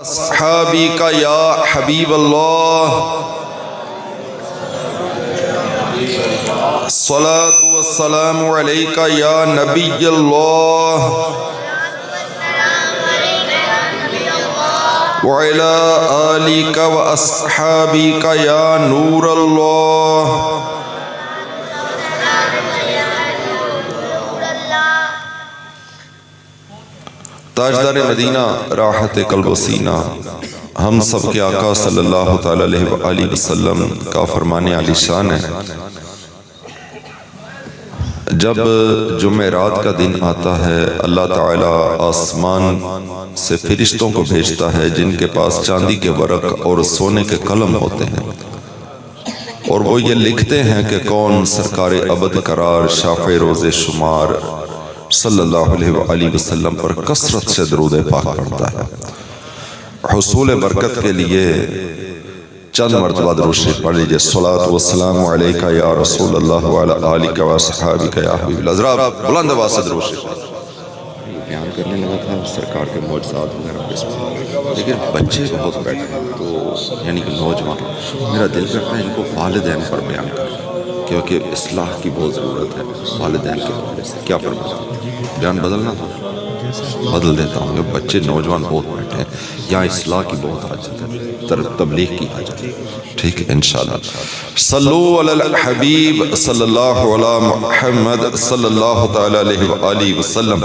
اصحابی کا یا حبیب اللہ الصلاۃ والسلام علیک یا نبی اللہ وعلی آلک واصحابک یا نور اللہ. تاجدار مدینہ راحت قلب و سینہ ہم سب کے آقا صلی اللہ تعالی علیہ وآلہ وسلم کا فرمان عالی شان ہے. جب جمعرات کا دن آتا ہے اللہ تعالی آسمان سے فرشتوں کو بھیجتا ہے جن کے پاس چاندی کے ورق اور سونے کے قلم ہوتے ہیں، اور وہ یہ لکھتے ہیں کہ کون سرکار ابد قرار شافع روز شمار صلی اللہ علیہ وآلہ وسلم پر کثرت سے درود پاک پڑھتا ہے. حصول برکت کے لیے چند مرتبہ درود شریف پڑھ لیجئے. الصلاۃ والسلام علیک یا رسول اللہ وعلی آلک واصحابک یا حبیب اللہ. ذرا بلند آواز سے درود شریف. بیان کرنے لگا تھا سرکار کے معجزات وغیرہ، لیکن بچے بہت بیٹھے ہیں تو یعنی کہ نوجوان، میرا دل کرتا ہے ان کو والدین پر بیان کریں کیونکہ اصلاح کی بہت ضرورت ہے. والدین کے حوالے سے کیا فرماتے ہیں؟ بیان بدلنا تو بدل دیتا ہوں. بچے نوجوان بہت بیٹھے ہیں، یہاں اصلاح کی بہت حاجت ہے، تبلیغ کی حاجت ہے. ٹھیک ہے انشاءاللہ. صلو علی الحبیب صلی اللہ علی محمد صلی اللہ تعالی علیہ وآلہ وسلم.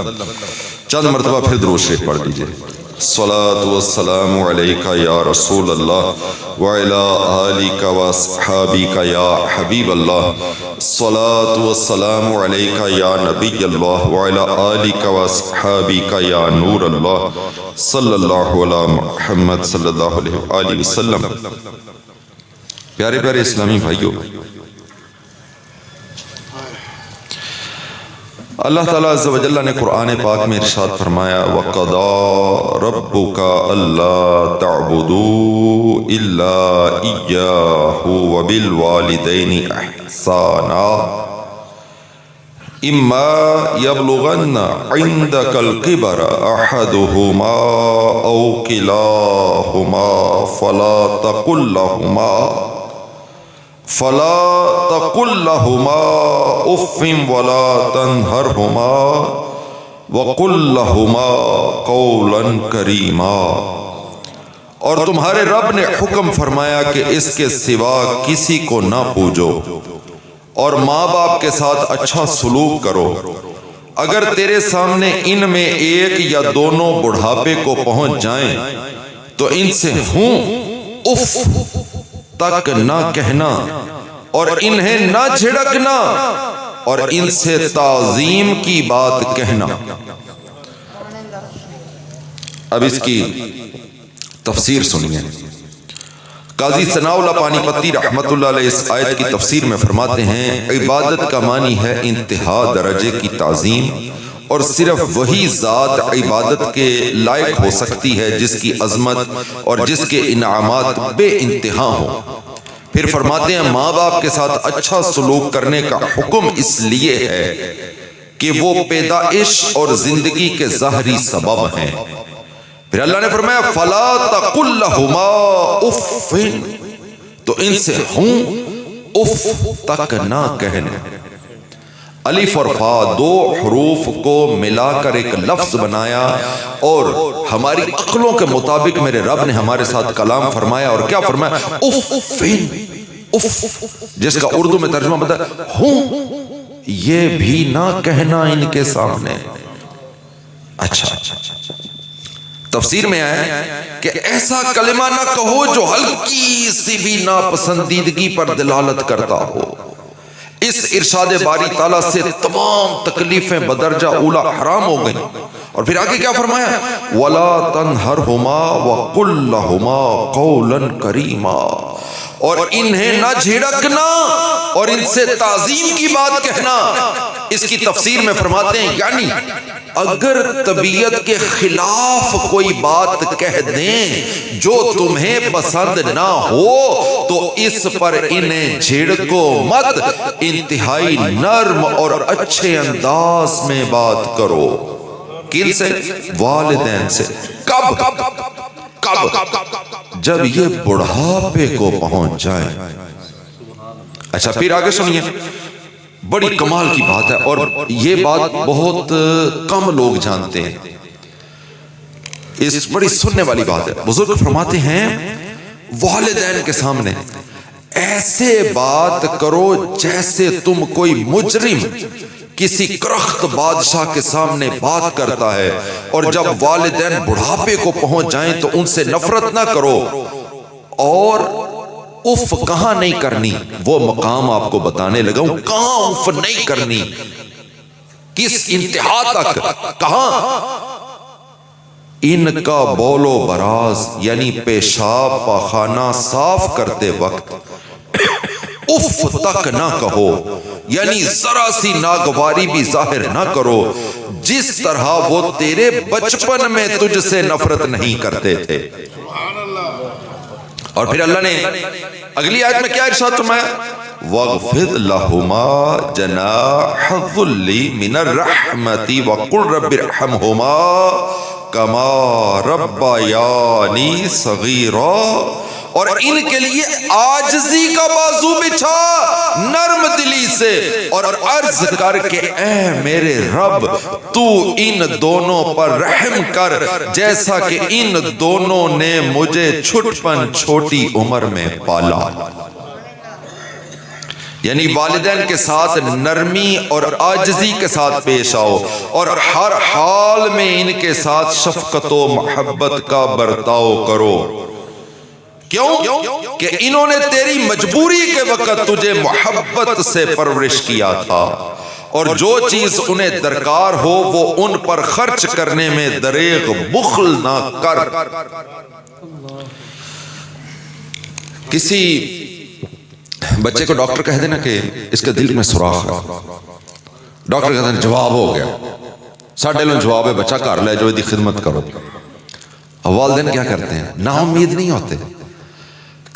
چند مرتبہ پھر درود شریف پڑھ لیجئے. الصلاۃ والسلام علیک یا رسول اللہ وعلی آلک واصحابک یا حبیب اللہ. الصلاۃ والسلام علیک یا نبی اللہ وعلی آلک واصحابک یا نور اللہ صلی اللہ علی محمد صلی اللہ علیہ وآلہ وسلم. پیارے پیارے اسلامی بھائیوں، اللہ تعالیٰ عز و جل نے قرآن پاک میں ارشاد فرمایا وَقَضَىٰ رَبُّكَ أَلَّا تَعْبُدُوا إِلَّا إِيَّاهُ وَبِالْوَالِدَيْنِ إِحْسَانًا إِمَّا يَبْلُغَنَّ عِندَكَ الْكِبَرَ أَحَدُهُمَا أَوْ كِلَاهُمَا فَلَا تَقُلْ لَهُمَا أُفٍّ وَلَا تَنْهَرْهُمَا وَقُلْ لَهُمَا قَوْلًا كَرِيمًا. اور تمہارے رب نے حکم فرمایا کہ اس کے سوا کسی کو نہ پوجو اور ماں باپ کے ساتھ اچھا سلوک کرو. اگر تیرے سامنے ان میں ایک یا دونوں بڑھاپے کو پہنچ جائیں تو ان سے ہوں اف تک نہ کہنا اور انہیں نہ جھڑکنا اور ان سے تعظیم کی بات کہنا. اب اس کی تفسیر سنیے. قاضی ثناء اللہ پانی پتی رحمت اللہ علیہ اس آیت کی تفسیر میں فرماتے ہیں عبادت کا معنی ہے انتہا درجے کی تعظیم، اور صرف وہی ذات عبادت کے لائق ہو سکتی ہے جس کی عظمت اور جس کے انعامات بے انتہا ہوں. پھر فرماتے ہیں ماں باپ کے ساتھ اچھا سلوک کرنے کا حکم اس لیے ہے کہ وہ پیدائش اور زندگی کے ظاہری سبب ہیں. پھر اللہ نے فرمایا فَلَا تَقُلْ لَهُمَا أُفٍّ، تو ان سے ہوں اف تک نہ کہنا. الف اور فا دو حروف کو ملا کر ایک لفظ بنایا اور ہماری عقلوں کے مطابق میرے رب نے ہمارے ساتھ کلام فرمایا. اور کیا فرمایا؟ اف، جس کا اردو میں ترجمہ بتا ہوں یہ بھی نہ کہنا ان کے سامنے. اچھا تفسیر میں آیا کہ ایسا کلمہ نہ کہو جو ہلکی سی بھی ناپسندیدگی پر دلالت کرتا ہو. اس ارشاد باری تعالیٰ سے تمام تکلیفیں بدرجہ اولا حرام ہو گئیں. اور پھر آگے کیا فرمایا؟ وَلَا تَنْهَرْهُمَا وَقُلْ لَهُمَا قَوْلًا كَرِيمًا، اور انہیں نہ جھڑکنا اور ان سے تعظیم کی بات کہنا. اس کی تفسیر میں فرماتے ہیں یعنی اگر طبیعت کے خلاف کوئی بات کہہ دیں جو تمہیں پسند نہ ہو تو اس پر انہیں جھڑکو مت، انتہائی نرم اور اچھے انداز میں بات کرو. کن سے؟ والدین سے. کب؟ جب یہ بڑھاپے کو پہنچ جائیں. اچھا پھر آگے سنیے، بڑی کمال کی بات ہے اور یہ بات بہت کم لوگ جانتے ہیں، اس بڑی سننے والی بات ہے. بزرگ فرماتے ہیں والدین کے سامنے ایسے بات کرو جیسے تم کوئی مجرم کسی کرخت بادشاہ کے سامنے بات کرتا ہے، اور جب والدین بڑھاپے کو پہنچ جائیں تو ان سے نفرت نہ کرو، اور اف کہاں نہیں کرنی وہ مقام آپ کو بتانے لگا ہوں. کہاں اف نہیں کرنی، کس انتہا تک، کہاں؟ ان کا بول و براز یعنی پیشاب پاخانہ صاف کرتے وقت اف تک نہ کہو، یعنی ذرا سی ناگواری بھی ظاہر نہ کرو، جس طرح وہ تیرے بچپن میں تجھ سے نفرت نہیں کرتے تھے. اور پھر اللہ نے اگلی آیت میں کیا ارشاد فرمایا؟ وَاغْفِرْ لَهُمَا جَنَاحَ الذُّلِّ مِنَ الرَّحْمَةِ وَقُلْ رَبِّ ارْحَمْهُمَا كَمَا رَبَّيَانِي صَغِيرًا. اور ان کے لیے عاجزی کا بازو بچھا نرم دلی سے، اور عرض کر کے اے میرے رب تو ان دونوں پر رحم کر جیسا کہ ان دونوں نے مجھے چھٹپن چھوٹی عمر میں پالا. یعنی والدین کے ساتھ نرمی اور عاجزی کے ساتھ پیش آؤ، اور ہر حال میں ان کے ساتھ شفقت و محبت کا برتاؤ کرو. کیوں؟ کہ انہوں نے تیری مجبوری کے وقت تجھے محبت سے پرورش کیا تھا، اور جو چیز انہیں درکار ہو وہ ان پر خرچ کرنے میں دریغ بخل نہ کر. کسی بچے کو ڈاکٹر کہہ دینا کہ اس کے دل میں سوراخ ہے، ڈاکٹر کہتے ہیں جواب ہو گیا، ساڑھے لوں جواب ہے بچہ کر لے جو دی خدمت کرو. والدین کیا کرتے ہیں؟ نا امید نہیں ہوتے،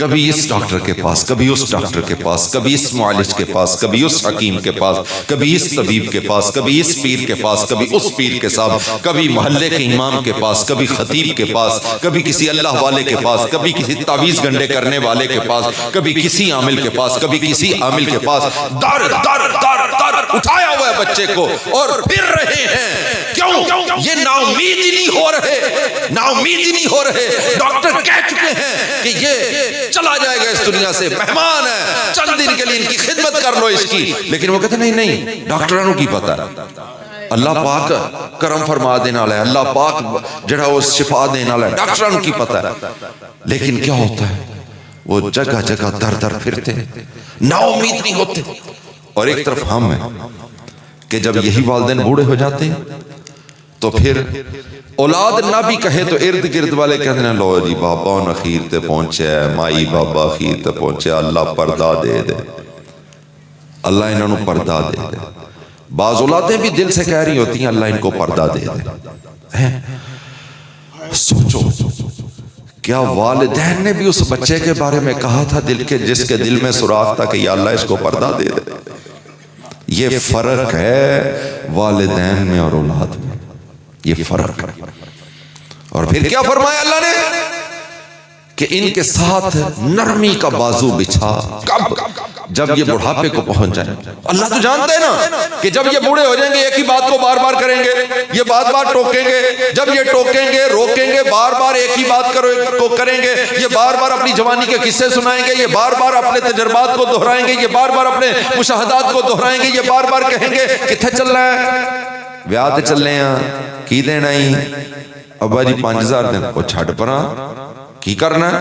کبھی اس ڈاکٹر کے پاس، کبھی اس ڈاکٹر کے پاس، کبھی اس معالج کے پاس، کبھی اس حکیم کے پاس، کبھی اس طبیب کے پاس، کبھی اس پیر کے پاس، کبھی اس پیر کے ساتھ، کبھی محلے کے امام کے پاس، کبھی خطیب کے پاس، کبھی کسی اللہ والے کے پاس، کبھی کسی تعویذ گنڈے کرنے والے کے پاس، کبھی کسی عامل کے پاس، کبھی کسی عامل کے پاس. در در در در اٹھایا ہوا ہے بچے کو اور پھر رہے ہیں. کیوں؟ یہ نا امید ہی نہیں ہو رہے، نا امید ہی نہیں ہو رہے. ڈاکٹر کہہ چکے ہیں کہ یہ چلا جائے گا اس دنیا سے، مہمان ہے، چند دن کے لیے ان کی خدمت کر لو اس کی. لیکن وہ کہتے نہیں، ڈاکٹرانوں کی پتہ ہے، اللہ پاک کرم فرما دینا والا ہے، اللہ پاک جڑا وہ شفا دینا والا ہے، ڈاکٹرانوں کی پتہ ہے. لیکن کیا ہوتا ہے؟ وہ جگہ جگہ در در پھرتے ہیں، نا امید نہیں ہوتے. اور ایک طرف ہم ہیں کہ جب یہی والدین بوڑھے ہو جاتے ہیں تو پھر اولاد نہ بھی کہے تو ارد گرد والے کہتے ہیں لو جی بابا اخیر تے پہنچے، مائی بابا اخیر تے پہنچے، اللہ پردہ دے دے، اللہ انہوں پردہ دے دے. بعض اولادیں بھی دل سے کہہ رہی ہوتی ہیں اللہ ان کو پردہ دے دے. سوچو کیا والدین نے بھی اس بچے کے بارے میں کہا تھا دل کے جس کے دل میں سوراخ تھا کہ یا اللہ اس کو پردہ دے دے؟ یہ فرق ہے والدین میں اور اولاد میں، یہ فرق ہے. اور پھر کیا فرمایا اللہ نے کہ ان کے ساتھ نرمی کا بازو بچھا. کب؟ جب یہ بڑھاپے کو پہنچ جائیں. اللہ تو جانتے ہیں نا کہ جب یہ بوڑھے ہو جائیں گے ایک ہی بات کو بار بار کریں گے، یہ بات بار ٹوکیں گے، جب یہ ٹوکیں گے روکیں گے، بار بار ایک ہی بات کو کریں گے، یہ بار بار اپنی جوانی کے قصے سنائیں گے، یہ بار بار اپنے تجربات کو دہرائیں گے، یہ بار بار اپنے مشاہدات کو دہرائیں گے، یہ بار بار کہیں گے کتنے چل رہا ہے؟ ویاہ تے چلے ہیں، کی دینا ہی ابا جی 5000 دن وہ چھڑ پرا کی کرنا ہے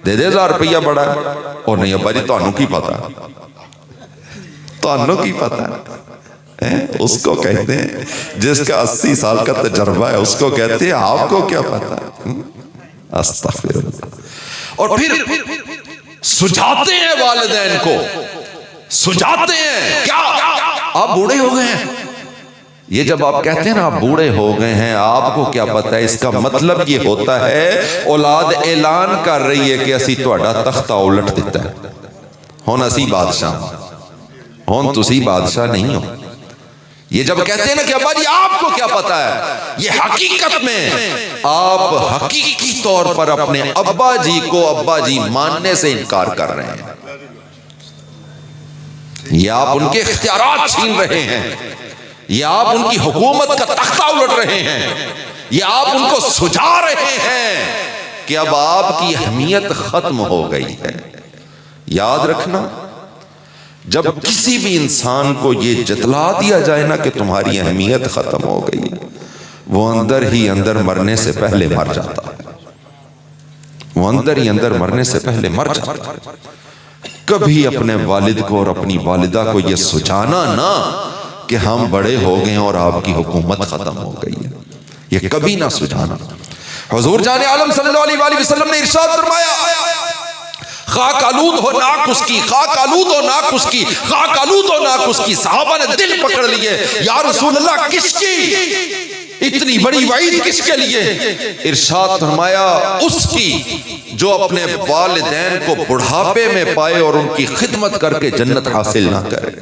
دے 1000 روپیہ بڑا ہے. اور نہیں ابا جی تانوں کی پتا ہے، تانوں کی پتا ہے. اس کو کہتے ہیں جس کا 80 سال کا تجربہ ہے اس کو کہتے ہیں آپ کو کیا پتا ہے. استغفر اللہ. اور پھر سجاتے ہیں والدین کو، سجاتے ہیں کیا؟ آپ بوڑھے ہو گئے ہیں. یہ جب آپ کہتے ہیں نا آپ بوڑھے ہو گئے ہیں، آپ کو کیا پتہ ہے؟ اس کا مطلب یہ ہوتا ہے اولاد اعلان کر رہی ہے کہ اسی تہاڈا تختہ الٹ دیتا ہے، ہن اسی بادشاہ، ہن تسی بادشاہ نہیں ہو. یہ جب کہتے ہیں نا کہ ابا جی آپ کو کیا پتا ہے، یہ حقیقت میں آپ حقیقی طور پر اپنے ابا جی کو ابا جی ماننے سے انکار کر رہے ہیں، یا آپ ان کے اختیارات چھین رہے ہیں، یا آپ ان کی حکومت کا تختہ الٹ رہے ہیں، یا آپ ان کو سجا رہے ہیں کہ اب آپ کی اہمیت ختم ہو گئی ہے۔ یاد رکھنا، جب کسی بھی انسان کو یہ جتلا دیا جائے نا کہ تمہاری اہمیت ختم ہو گئی ہے، وہ اندر ہی اندر مرنے سے پہلے مر جاتا ہے، وہ اندر ہی اندر مرنے سے پہلے مر جاتا ہے۔ کبھی اپنے والد کو اور اپنی والدہ کو یہ سجانا نا کہ ہم بڑے ہو گئے اور آپ کی حکومت ختم ہو گئی ہے، یہ کبھی نہ سجانا۔ حضور جان عالم صلی اللہ علیہ وسلم نے ارشاد فرمایا، خاک آلود ہو ناک اس کی، خاک آلود ہو ناک اس کی، خاک آلود ہو ناک اس کی۔ صحابہ نے دل پکڑ لیے، یا رسول اللہ کس کی اتنی بڑی وعید، کس کے لیے؟ ارشاد فرمایا اس کی جو اپنے والدین کو بڑھاپے میں پائے اور ان کی خدمت کر کے جنت حاصل نہ کرے۔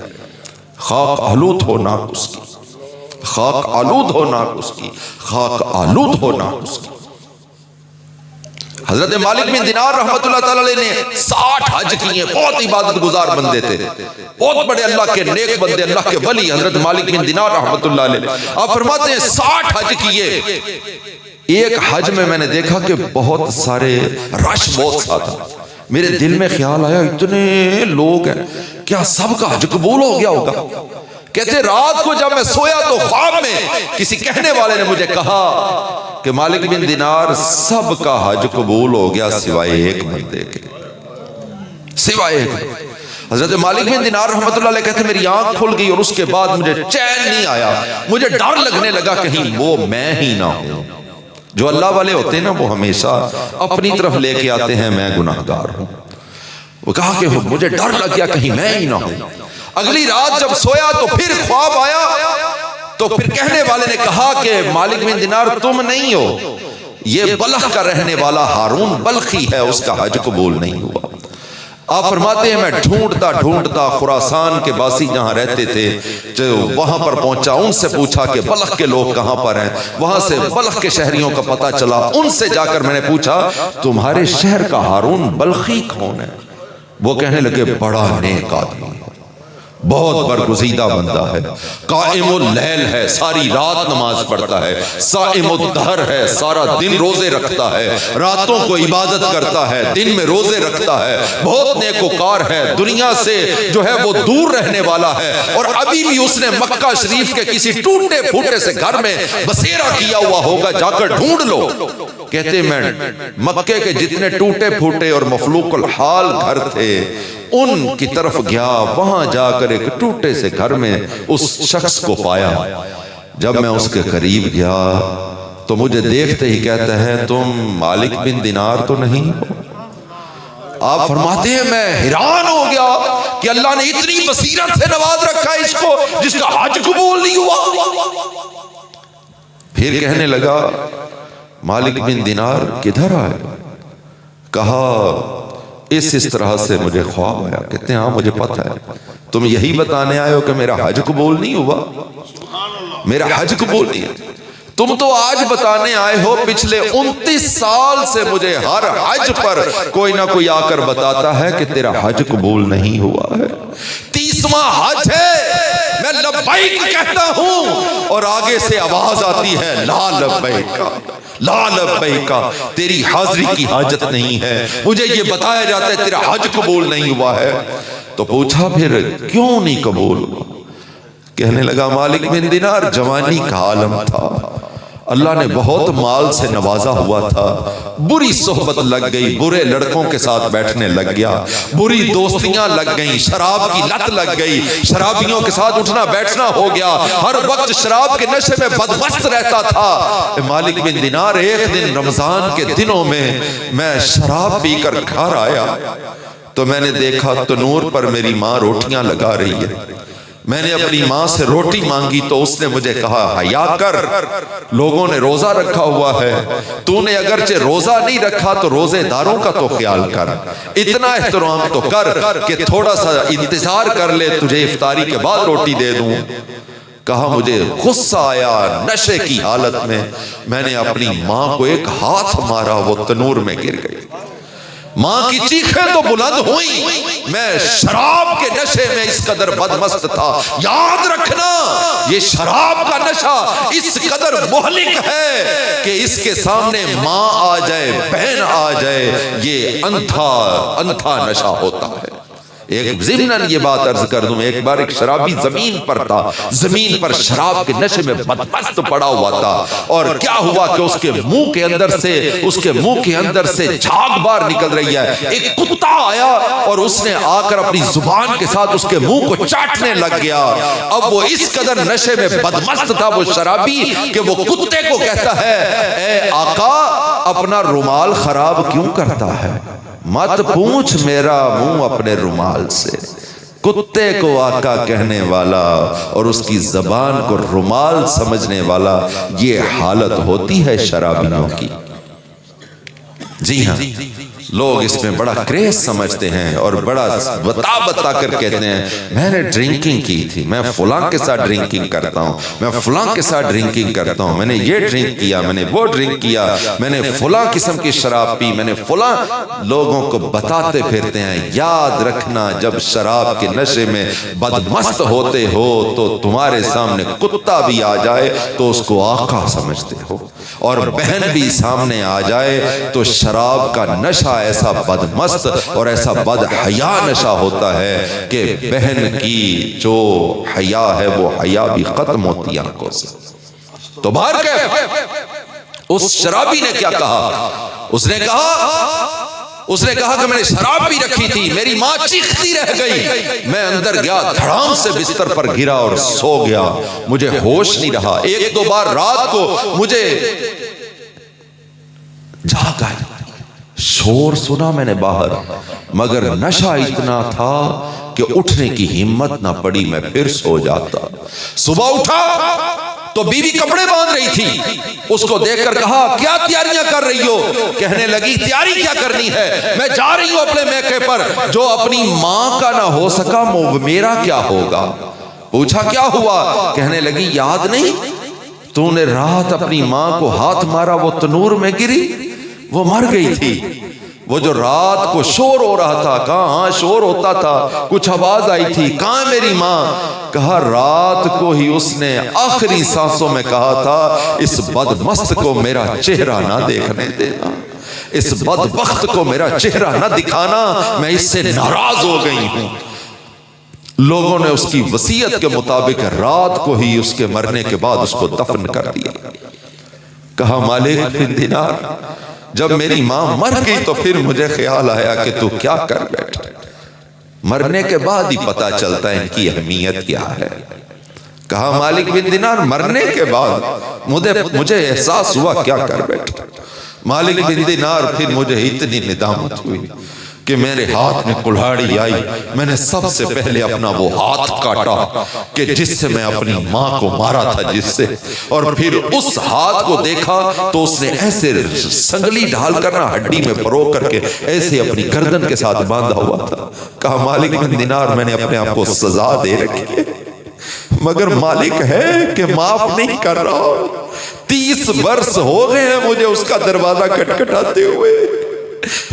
خاک آلود ہو ناک اس کی، خاک آلود ہو ناک اس کی، خاک آلود ہو ناک اس کی۔ حضرت مالک بن دینار رحمت اللہ تعالی علیہ نے 60 حج کیے، بہت عبادت گزار بندے تھے، بہت بڑے اللہ کے نیک بندے، اللہ کے ولی حضرت مالک بن دینار رحمت اللہ علیہ۔ آپ فرماتے ہیں 60 حج کیے، ایک حج میں میں نے دیکھا کہ بہت سارے رش بہت سا تھا، میرے دل میں خیال آیا اتنے لوگ ہیں، کیا سب کا حج قبول ہو گیا ہوگا؟ کہتے رات کو جب میں سویا تو خواب میں کسی کہنے والے نے مجھے کہا کہ مالک بن دینار سب کا حج قبول ہو گیا سوائے ایک بندے کے، سوائے ایک۔ حضرت مالک بن دینار رحمت اللہ علیہ کہتے میری آنکھ کھل گئی اور اس کے بعد مجھے چین نہیں آیا، مجھے ڈر لگنے لگا کہیں وہ میں ہی نہ ہوں۔ جو اللہ والے ہوتے ہیں نا وہ ہمیشہ اپنی طرف لے کے آتے ہیں میں گناہگار ہوں۔ وہ کہا کہ مجھے ڈر لگ گیا کہیں میں ہی نہ ہوں۔ اگلی رات جب سویا تو پھر خواب آیا، تو پھر کہنے والے نے کہا کہ مالک بن دینار تم نہیں ہو، یہ بلخ کا رہنے والا ہارون بلخی ہے، اس کا حج قبول نہیں ہوا۔ آپ فرماتے ہیں میں ڈھونڈتا ڈھونڈتا خراسان کے باسی جہاں رہتے تھے جو وہاں پر پہنچا، ان سے پوچھا کہ بلخ کے لوگ کہاں پر ہیں، وہاں سے بلخ کے شہریوں کا پتہ چلا، ان سے جا کر میں نے پوچھا تمہارے شہر کا ہارون بلخی کون ہے؟ وہ کہنے لگے بڑا نیک آدمی، بہت برگزیدہ بندہ ہے، قائم اللیل ہے، ساری رات نماز پڑھتا ہے، صائم الدہر ہے، سارا دن روزے رکھتا ہے، راتوں کو عبادت کرتا ہے، دن میں روزے رکھتا ہے، بہت نیکوکار ہے، دنیا سے جو ہے وہ دور رہنے والا ہے، اور ابھی بھی اس نے مکہ شریف کے کسی ٹوٹے پھوٹے سے گھر میں بسیرا کیا ہوا ہوگا، جا کر ڈھونڈ لو۔ کہتے میں مکے کے جتنے ٹوٹے پھوٹے اور مفلوق الحال گھر تھے ان کی طرف گیا، وہاں جا کر ایک ٹوٹے سے گھر میں اس شخص کو پایا۔ جب میں اس کے قریب گیا تو مجھے دیکھتے ہی کہتا ہے تم مالک بن دینار تو نہیں ہو؟ آپ فرماتے ہیں میں حیران ہو گیا کہ اللہ نے اتنی بصیرت سے نواز رکھا ہے اس کو جس کا حج قبول نہیں ہوا۔ پھر کہنے لگا مالک بن دینار کدھر آئے؟ کہا اس طرح سے مجھے خواب آیا۔ کہتے ہیں ہاں مجھے پتہ ہے، تم یہی بتانے آئے ہو کہ میرا حج قبول نہیں ہوا، میرا حج قبول نہیں ہے۔ تم تو آج بتانے آئے ہو پچھلے 29 سال سے مجھے ہر حج پر کوئی نہ کوئی آ کر بتاتا ہے کہ تیرا حج قبول نہیں ہوا ہے۔ 30واں حج ہے، میں لبیک کہتا ہوں اور آگے سے آواز آتی ہے لا لبیک لا لبیک، تیری حاضری کی حاجت نہیں ہے، مجھے یہ بتایا جاتا ہے تیرا حج قبول نہیں ہوا ہے۔ تو پوچھا پھر کیوں نہیں قبول ہوا؟ کہنے لگا مالک بن دینار جوانی کا عالم تھا، اللہ نے بہت مال سے نوازا ہوا تھا، بری صحبت لگ گئی، برے لڑکوں کے ساتھ بیٹھنے لگ گیا، بری دوستیاں لگ گئیں، شراب کی لت لگ گئی، شرابیوں کے ساتھ اٹھنا بیٹھنا ہو گیا، ہر وقت شراب کے نشے میں بدمست رہتا تھا۔ مالک بن دینار ایک دن رمضان کے دنوں میں شراب پی کر گھر آیا تو میں نے دیکھا تنور پر میری ماں روٹیاں لگا رہی ہے۔ میں نے اپنی ماں سے روٹی مانگی تو اس نے مجھے کہا حیا کر، لوگوں نے روزہ رکھا ہوا ہے، تو نے اگرچہ روزہ نہیں رکھا تو روزے داروں کا تو خیال کر، اتنا احترام تو کر کہ تھوڑا سا انتظار کر لے، تجھے افطاری کے بعد روٹی دے دوں۔ کہا مجھے غصہ آیا نشے کی حالت میں نے اپنی ماں کو ایک ہاتھ مارا، وہ تنور میں گر گئی۔ ماں کی چیخیں تو بلند ہوئیں، میں شراب کے نشے میں اس قدر بدمست تھا۔ یاد رکھنا یہ شراب کا نشہ اس قدر مہلک ہے کہ اس کے سامنے ماں آ جائے، بہن آ جائے، یہ انتھا نشہ ہوتا ہے۔ ایک ضمناً یہ بات عرض کر دوں، ایک بار ایک شرابی زمین پر تھا، زمین پر شراب کے نشے میں بدمست پڑا ہوا تھا، اور کیا ہوا کہ اس کے منہ کے اندر سے جھاگ باہر نکل رہی ہے۔ ایک کتا آیا اور اس نے آ کر اپنی زبان کے ساتھ اس کے منہ کو چاٹنے لگ گیا۔ اب وہ اس قدر نشے میں بدمست تھا وہ شرابی کہ وہ کتے کو کہتا ہے، اے آقا اپنا رومال خراب کیوں کرتا ہے؟ مت پوچھ میرا منہ اپنے رومال سے۔ کتے کو آقا کہنے والا اور اس کی زبان کو رومال سمجھنے والا، یہ حالت ہوتی ہے شرابیوں کی۔ جی ہاں، لوگ اس میں بڑا کریز سمجھتے ہیں اور بڑا بتا کر کہتے ہیں میں نے ڈرنکنگ کی تھی، میں فلاں کے ساتھ ڈرنکنگ کرتا ہوں، میں فلاں کے ساتھ ڈرنکنگ کرتا ہوں، میں نے یہ ڈرنک کیا، میں نے وہ ڈرنک کیا، میں نے فلاں قسم کی شراب پی، میں نے فلاں۔ لوگوں کو بتاتے پھرتے ہیں۔ یاد رکھنا جب شراب کے نشے میں بدمست ہوتے ہو تو تمہارے سامنے کتا بھی آ جائے تو اس کو آقا سمجھتے ہو، اور بہن بھی سامنے آ جائے تو شراب کا نشہ ایسا بدمست اور ایسا بد حیا نشہ ہوتا ہے کہ بہن کی جو حیا ہے وہ حیا بھی ختم ہوتی آنکھوں سے۔ تو باہر اس شرابی نے کیا کہا؟ اس نے کہا کہ میں نے شراب بھی رکھی تھی، میری ماں چیختی رہ گئی، میں اندر گیا، دھڑام سے بستر پر گرا اور سو گیا، مجھے ہوش نہیں رہا۔ ایک دو بار رات کو مجھے جاگ آئی، شور سنا میں نے باہر، مگر نشہ اتنا تھا کہ اٹھنے کی ہمت نہ پڑی، میں پھر سو جاتا۔ صبح اٹھا تو بیوی کپڑے باندھ رہی تھی، اس کو دیکھ کر کہا کیا تیاریاں کر رہی ہو؟ کہنے لگی تیاری کیا کرنی ہے، میں جا رہی ہوں اپنے میکے پر، جو اپنی ماں کا نہ ہو سکا میرا کیا ہوگا؟ پوچھا کیا ہوا؟ کہنے لگی یاد نہیں تو نے رات اپنی ماں کو ہاتھ مارا، وہ تنور میں گری، وہ مر گئی تھی۔ وہ جو رات کو شور ہو رہا تھا، کہاں شور ہوتا تھا، کچھ آواز آئی تھی، کہاں میری ماں؟ کہا رات کو ہی اس نے آخری سانسوں میں کہا تھا اس بدمست کو میرا چہرہ نہ دیکھنے دینا، اس بدبخت کو میرا چہرہ نہ دکھانا، میں اس سے ناراض ہو گئی ہوں۔ لوگوں نے اس کی وصیت کے مطابق رات کو ہی اس کے مرنے کے بعد اس کو دفن کر دیا۔ کہا مالک بن دینار، جب میری ماں مر گئی تو پھر مجھے خیال آیا کہ تو کیا کر بیٹھا، مرنے کے بعد ہی پتا چلتا ہے ان کی اہمیت کیا ہے۔ کہا مالک بن دینار مرنے کے بعد مجھے احساس ہوا کیا کر بیٹھا۔ مالک بن دینار پھر مجھے اتنی ندامت ہوئی کہ میرے ہاتھ میں کلہاڑی آئی، میں نے سب سے پہلے اپنا وہ ہاتھ کاٹا کہ جس سے میں اپنی ماں کو مارا تھا، جس سے، اور پھر اس ہاتھ کو دیکھا تو اس نے ایسے سنگلی ڈال کر نہ ہڈی میں پرو کر کے ایسے اپنی گردن کے ساتھ باندھا ہوا تھا۔ کہا مالک بن دینار میں نے اپنے آپ کو سزا دے رکھی ہے، مگر مالک ہے کہ معاف نہیں کر رہا۔ 30 برس ہو گئے ہیں مجھے اس کا دروازہ کھٹکھٹاتے ہوئے،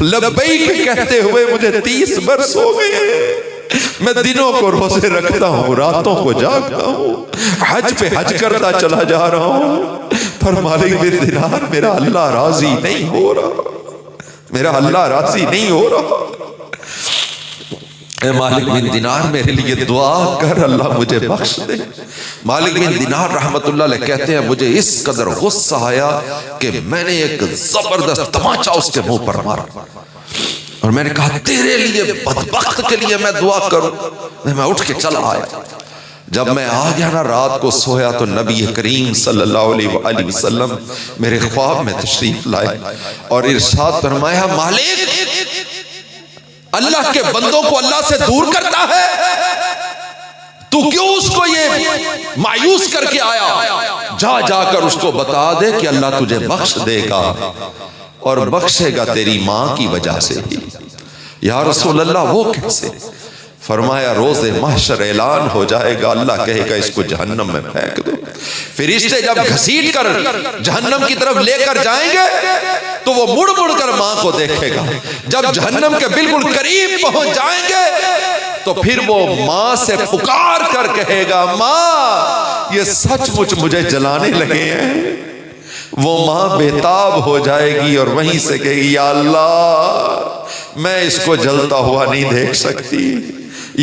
لبیک کہتے ہوئے مجھے 30 برس ہو گئے ہیں۔ میں دنوں کو روزے رکھتا ہوں، راتوں کو جاگتا ہوں، حج پہ حج کرتا چلا جا رہا ہوں، پر مالک بن دینار میرا اللہ راضی نہیں ہو رہا، میرا اللہ راضی نہیں ہو رہا۔ اے مالک بن دینار میرے لیے دعا کر، اللہ مجھے بخش دے۔ مالک بن دینار رحمت اللہ علیہ کہتے ہیں مجھے اس قدر غصہ آیا کہ میں نے ایک زبردست تماچا اس کے منہ پر مارا، اور میں نے کہا تیرے لیے بدبخت کے لیے میں دعا کروں۔ میں اٹھ کے چلا آیا، جب میں آ گیا نا رات کو سویا تو نبی کریم صلی اللہ علیہ وآلہ وسلم میرے خواب میں تشریف لائے اور ارشاد فرمایا مالک اللہ کے بندوں کو اللہ سے دور کرتا ہے، تو کیوں اس کو یہ مایوس کر کے آیا؟ جا جا کر اس کو بتا دے کہ اللہ تجھے بخش دے گا اور بخشے گا تیری ماں کی وجہ سے ہی۔ یا رسول اللہ وہ کیسے؟ فرمایا روز محشر اعلان ہو جائے گا، اللہ کہے گا اس کو جہنم میں پھینک دو۔ فرشتے جب گھسیٹ کر جہنم کی طرف لے کر جائیں گے تو وہ مڑ مڑ کر ماں کو دیکھے گا، جب جہنم کے بالکل قریب پہنچ جائیں گے تو پھر وہ ماں سے پکار کر کہے گا ماں یہ سچ مچ مجھے جلانے لگے ہیں۔ وہ ماں بےتاب ہو جائے گی اور وہیں سے کہے گی یا اللہ میں اس کو جلتا ہوا نہیں دیکھ سکتی،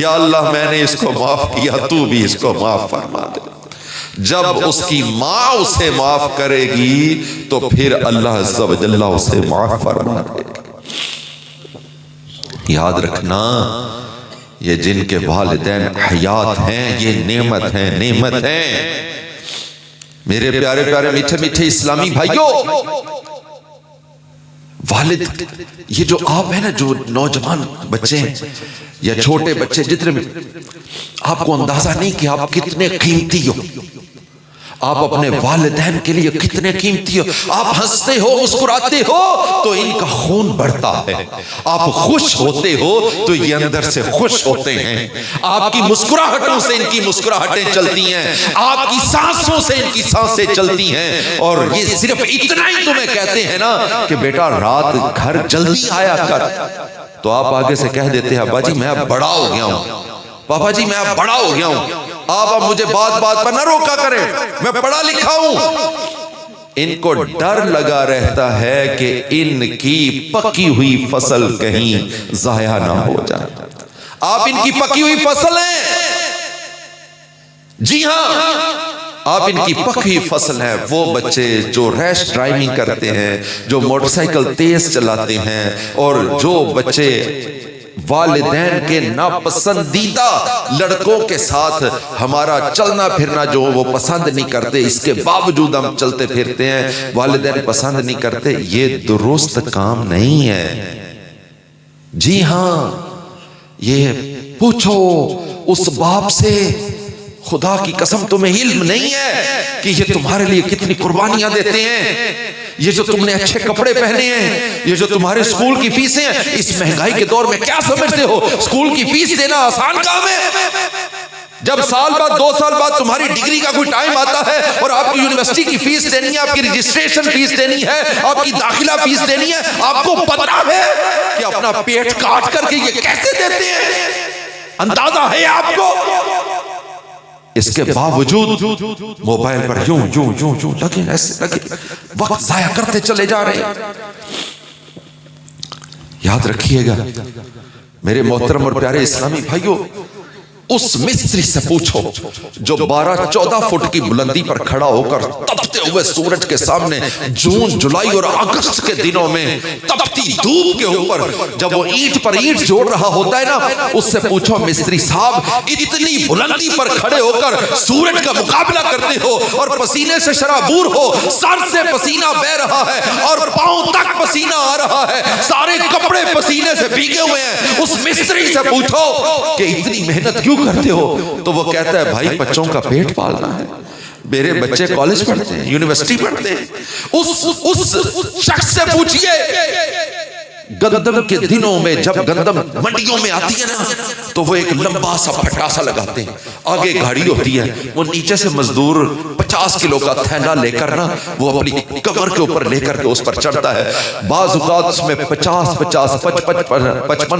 یا اللہ میں نے اس کو معاف کیا، تو بھی اس کو معاف فرما دے۔ جب اس کی ماں اسے معاف کرے گی تو پھر اللہ عز و جل اسے معاف فرما دے گا۔ یاد رکھنا یہ جن کے والدین حیات ہیں یہ نعمت ہیں، نعمت ہیں۔ میرے پیارے پیارے میٹھے میٹھے اسلامی بھائیوں، والد یہ جو آپ ہیں نا، جو نوجوان بچے ہیں یا چھوٹے بچے جتنے بھی، آپ کو اندازہ نہیں کہ آپ کتنے قیمتی ہو، آپ اپنے والدین کے لیے کتنے قیمتی ہو۔ آپ ہنستے ہو مسکراتے ہو تو ان کا خون بڑھتا ہے، آپ خوش ہوتے ہو تو یہ اندر سے خوش ہوتے ہیں، آپ کی مسکراہٹوں سے ان کی مسکراہٹیں چلتی ہیں، آپ کی سانسوں سے ان کی سانسیں چلتی ہیں۔ اور یہ صرف اتنا ہی تمہیں کہتے ہیں نا کہ بیٹا رات گھر جلدی آیا کر، تو آپ آگے سے کہہ دیتے ہیں ابا جی میں اب بڑا ہو گیا ہوں، پاپا جی میں اب بڑا ہو گیا ہوں، آپ اب مجھے بات بات پر نہ روکا کریں، میں پڑھا لکھا ہوں۔ ان کو ڈر لگا رہتا ہے کہ ان کی پکی ہوئی فصل کہیں ضائع نہ ہو جائے۔ آپ ان کی پکی ہوئی فصل ہیں، جی ہاں آپ ان کی پکی فصل ہیں۔ وہ بچے جو ریش ڈرائیونگ کرتے ہیں، جو موٹر سائیکل تیز چلاتے ہیں، اور جو بچے والدین کے ناپسندیدہ لڑکوں کے ساتھ ہمارا چلنا پھرنا جو وہ پسند نہیں کرتے، اس کے باوجود ہم چلتے پھرتے ہیں، والدین پسند نہیں کرتے، یہ درست کام نہیں ہے۔ جی ہاں یہ پوچھو اس باپ سے، خدا کی قسم تمہیں علم نہیں ہے کہ یہ تمہارے لیے کتنی قربانیاں دیتے ہیں، یہ جو تم نے اچھے کپڑے پہنے ہیں، یہ جو تمہارے سکول کی فیسیں ہیں، اس مہنگائی کے دور میں کیا سمجھتے ہو سکول کی فیس دینا آسان کام ہے؟ جب سال بعد 2 سال بعد تمہاری ڈگری کا کوئی ٹائم آتا ہے اور آپ کی یونیورسٹی کی فیس دینی ہے، آپ کی رجسٹریشن فیس دینی ہے، آپ کی داخلہ فیس دینی ہے، آپ کو پتا ہے کہ اپنا پیٹ کاٹ کر کے یہ کیسے دیتے ہیں؟ اندازہ ہے آپ کو؟ اس کے باوجود موبائل پر یوں یوں یوں یوں لگے، ایسے لگے، وقت ضائع کرتے چلے جا رہے ہیں۔ یاد رکھیے گا میرے محترم اور پیارے اسلامی بھائیوں، اس مستری سے پوچھو جو 12-14 فٹ کی بلندی پر کھڑا ہو کر تپتے ہوئے سورج کے سامنے جون جولائی اور اگست کے دنوں میں تپتی دھوپ کے اوپر جب وہ اینٹ پر اینٹ جوڑ رہا ہوتا ہے نا، اس سے پوچھو مستری صاحب اتنی بلندی پر کھڑے ہو کر سورج کا مقابلہ کرتے ہو اور پسینے سے شرابور ہو، سر سے پسینہ بہ رہا ہے اور پاؤں تک پسینہ آ رہا ہے، سارے کپڑے پسینے سے بھیگے ہوئے ہیں، اس مستری سے پوچھو کہ اتنی محنت کیوں کرتے ہو؟ تو وہ کہتا ہے بھائی بچوں کا پیٹ پالنا ہے، میرے بچے کالج پڑھتے ہیں، یونیورسٹی پڑھتے ہیں۔ اس شخص سے پوچھئے گندم کے دنوں میں جب گندم منڈیوں میں آتی ہے نا تو وہ ایک لمبا سا پھٹاسا لگاتے ہیں، آگے گاڑی ہوتی ہے، وہ نیچے سے مزدور 50 کلو کا تھیلا لے کر نا وہ اپنی کمر کے اوپر لے کر کے اس پر چڑھتا ہے۔ بعض اوقات اس میں 55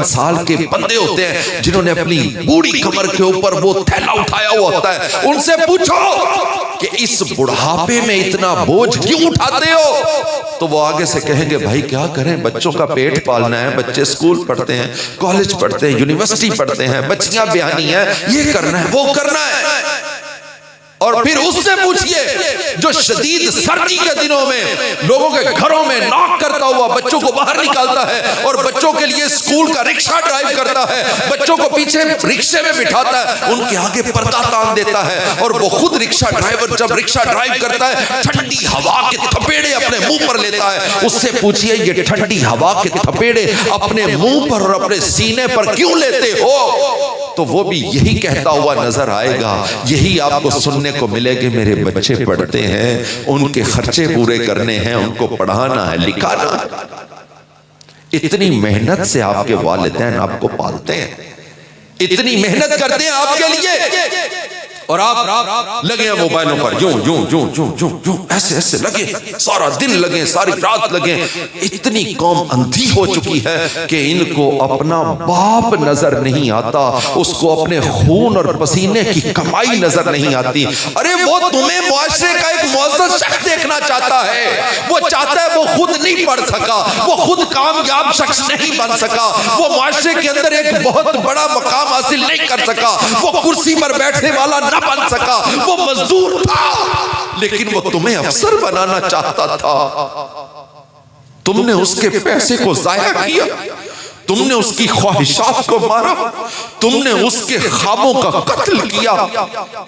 سال کے بندے ہوتے ہیں جنہوں نے اپنی بوڑھی کمر کے اوپر وہ تھیلا اٹھایا ہوا ہوتا ہے۔ ان سے پوچھو کہ اس بڑھاپے میں اتنا بوجھ کیوں اٹھاتے ہو؟ تو وہ آگے سے کہیں گے بھائی کیا کریں، بچوں کا پیٹ پالنا ہے، بچے سکول پڑھتے ہیں، کالج پڑھتے ہیں، یونیورسٹی پڑھتے ہیں، بچیاں بیانی ہیں، یہ کرنا ہے وہ کرنا ہے۔ اور پھر اس سے پوچھئے جو شدید سردی کے دنوں میں لوگوں کے گھروں میں ناک کرتا ہوا بچوں کو باہر نکالتا ہے اور بچوں کے لیے سکول کا رکشہ ڈرائیو کرتا ہے، بچوں کو پیچھے رکشے میں بٹھاتا ہے، ان کے آگے پردہ تان دیتا ہے اور وہ خود رکشہ ڈرائیور جب رکشہ ڈرائیو کرتا ہے ٹھنڈی ہوا کے تھپیڑے اپنے منہ پر لیتا ہے۔ اس سے پوچھئے یہ ٹھنڈی ہوا کے تھپیڑے اپنے منہ پر اور اپنے سینے پر کیوں لیتے ہو؟ تو وہ بھی یہی کہتا ہوا نظر آئے گا، یہی آپ کو سننے کو ملے گے میرے بچے پڑھتے ہیں، ان کے خرچے پورے کرنے ہیں، ان کو پڑھانا ہے، لکھانا ہے۔ اتنی محنت سے آپ کے والدین آپ کو پالتے ہیں، اتنی محنت کرتے ہیں آپ کے لیے اور آپ لگے ہیں موبائلوں پر یوں یوں یوں یوں یوں یوں ایسے ایسے لگے، سارا دن لگے، ساری رات لگے. اتنی قوم اندھی ہو چکی ہے کہ ان کو اپنا باپ نظر نہیں آتا، اس کو اپنے خون اور پسینے کی کمائی نظر نہیں آتی. ارے وہ تمہیں معاشرے کا ایک معزز شخص دیکھنا چاہتا ہے، وہ چاہتا ہے وہ خود نہیں پڑھ سکا، وہ خود کامیاب شخص نہیں بن سکا، وہ معاشرے کے اندر ایک بہت بڑا مقام حاصل نہیں کر سکا، وہ کرسی پر بیٹھنے والا نہ بن سکا، وہ مزدور تھا، لیکن وہ تمہیں افسر بنانا چاہتا تھا. تم نے اس کے پیسے کو ضائع کیا، تم نے اس کی خواہشات کو مارا، تم نے اس کے خوابوں کا قتل کیا.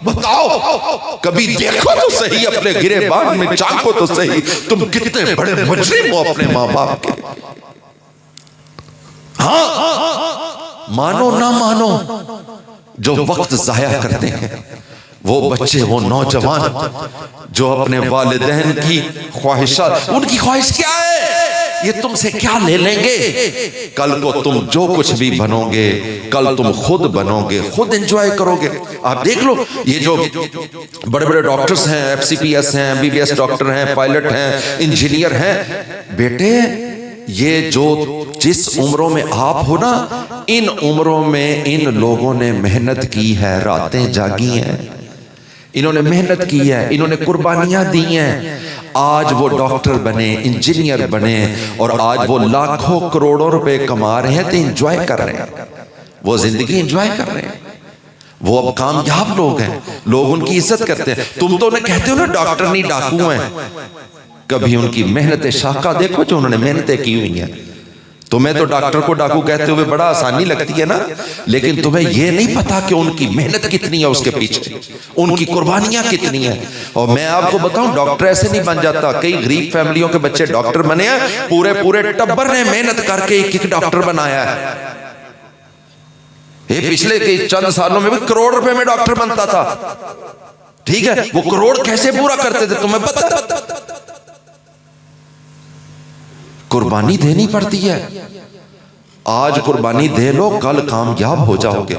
بتاؤ کبھی دیکھو تو صحیح اپنے گریبان میں جھانکو تو صحیح، تم کتنے بڑے مجرم ہو اپنے ماں باپ کے. ہاں مانو نہ مانو، جو وقت ضائع کرتے ہیں وہ بچے، وہ نوجوان جو اپنے والدین کی خواہشات، ان کی خواہش کیا ہے، یہ تم سے کیا لے لیں گے؟ کل کو تم جو کچھ بھی بنو گے، کل تم خود بنو گے، خود انجوائے کرو گے. آپ دیکھ لو یہ جو بڑے بڑے ڈاکٹرز ہیں، FCPS ہیں، MBBS ڈاکٹر ہیں، پائلٹ ہیں، انجینئر ہیں، بیٹے یہ جو جس عمروں میں آپ ہو نا، ان عمروں میں ان لوگوں نے محنت کی ہے، راتیں جاگی ہیں، انہوں نے محنت کی ہے، انہوں نے قربانیاں دی ہیں. آج وہ ڈاکٹر بنے، انجینئر بنے، اور آج وہ لاکھوں کروڑوں روپے کما رہے ہیں تو انجوائے کر رہے ہیں، وہ زندگی انجوائے کر رہے ہیں. وہ اب کامیاب لوگ ہیں، لوگ ان کی عزت کرتے ہیں. تم تو انہیں کہتے ہو نا ڈاکٹر نہیں ڈاکو ہیں، کبھی ان کی محنت شاقہ دیکھو جو انہوں نے محنتیں کی ہوئی ہیں. تمہیں تو ڈاکٹر کو ڈاکو کہتے ہوئے بڑا آسانی لگتی ہے نا، لیکن تمہیں یہ نہیں پتا کہ ان کی محنت کتنی ہے اس کے پیچھے، ان کی قربانیاں کتنی ہیں. اور میں آپ کو بتاؤں ڈاکٹر ایسے نہیں بن جاتا. کئی غریب فیملیوں کے بچے ڈاکٹر بنے ہیں، پورے پورے ٹبر نے محنت کر کے ایک ڈاکٹر بنایا ہے. یہ پچھلے چند سالوں میں بھی کروڑ روپے میں ڈاکٹر بنتا تھا. ٹھیک ہے، وہ کروڑ کیسے پورا کرتے تھے تمہیں پتا؟ قربانی دینی پڑتی ہے. آج قربانی دے لو، کل کامیاب ہو جاؤ گے.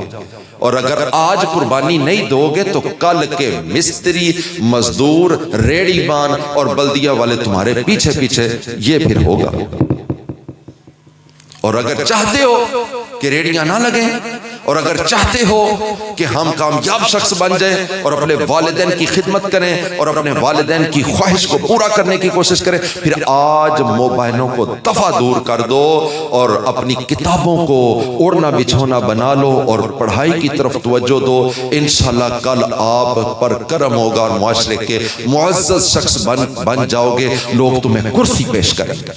اور اگر آج قربانی نہیں دو گے تو کل کے مستری، مزدور، ریڑی بان اور بلدیہ والے تمہارے پیچھے پیچھے یہ پھر ہوگا. اور اگر چاہتے ہو کہ ریڑیاں نہ لگیں، اور اگر چاہتے ہو کہ ہم کامیاب شخص بن جائیں اور اپنے والدین کی خدمت کریں اور اپنے والدین کی خواہش کو پورا کرنے کی کوشش کریں، پھر آج موبائلوں کو دفعہ دور کر دو اور اپنی کتابوں کو اوڑھنا بچھونا بنا لو اور پڑھائی کی طرف توجہ دو. انشاءاللہ کل آپ پر کرم ہوگا اور معاشرے کے معزز شخص بن جاؤ گے. لوگ تمہیں کرسی پیش کریں گے.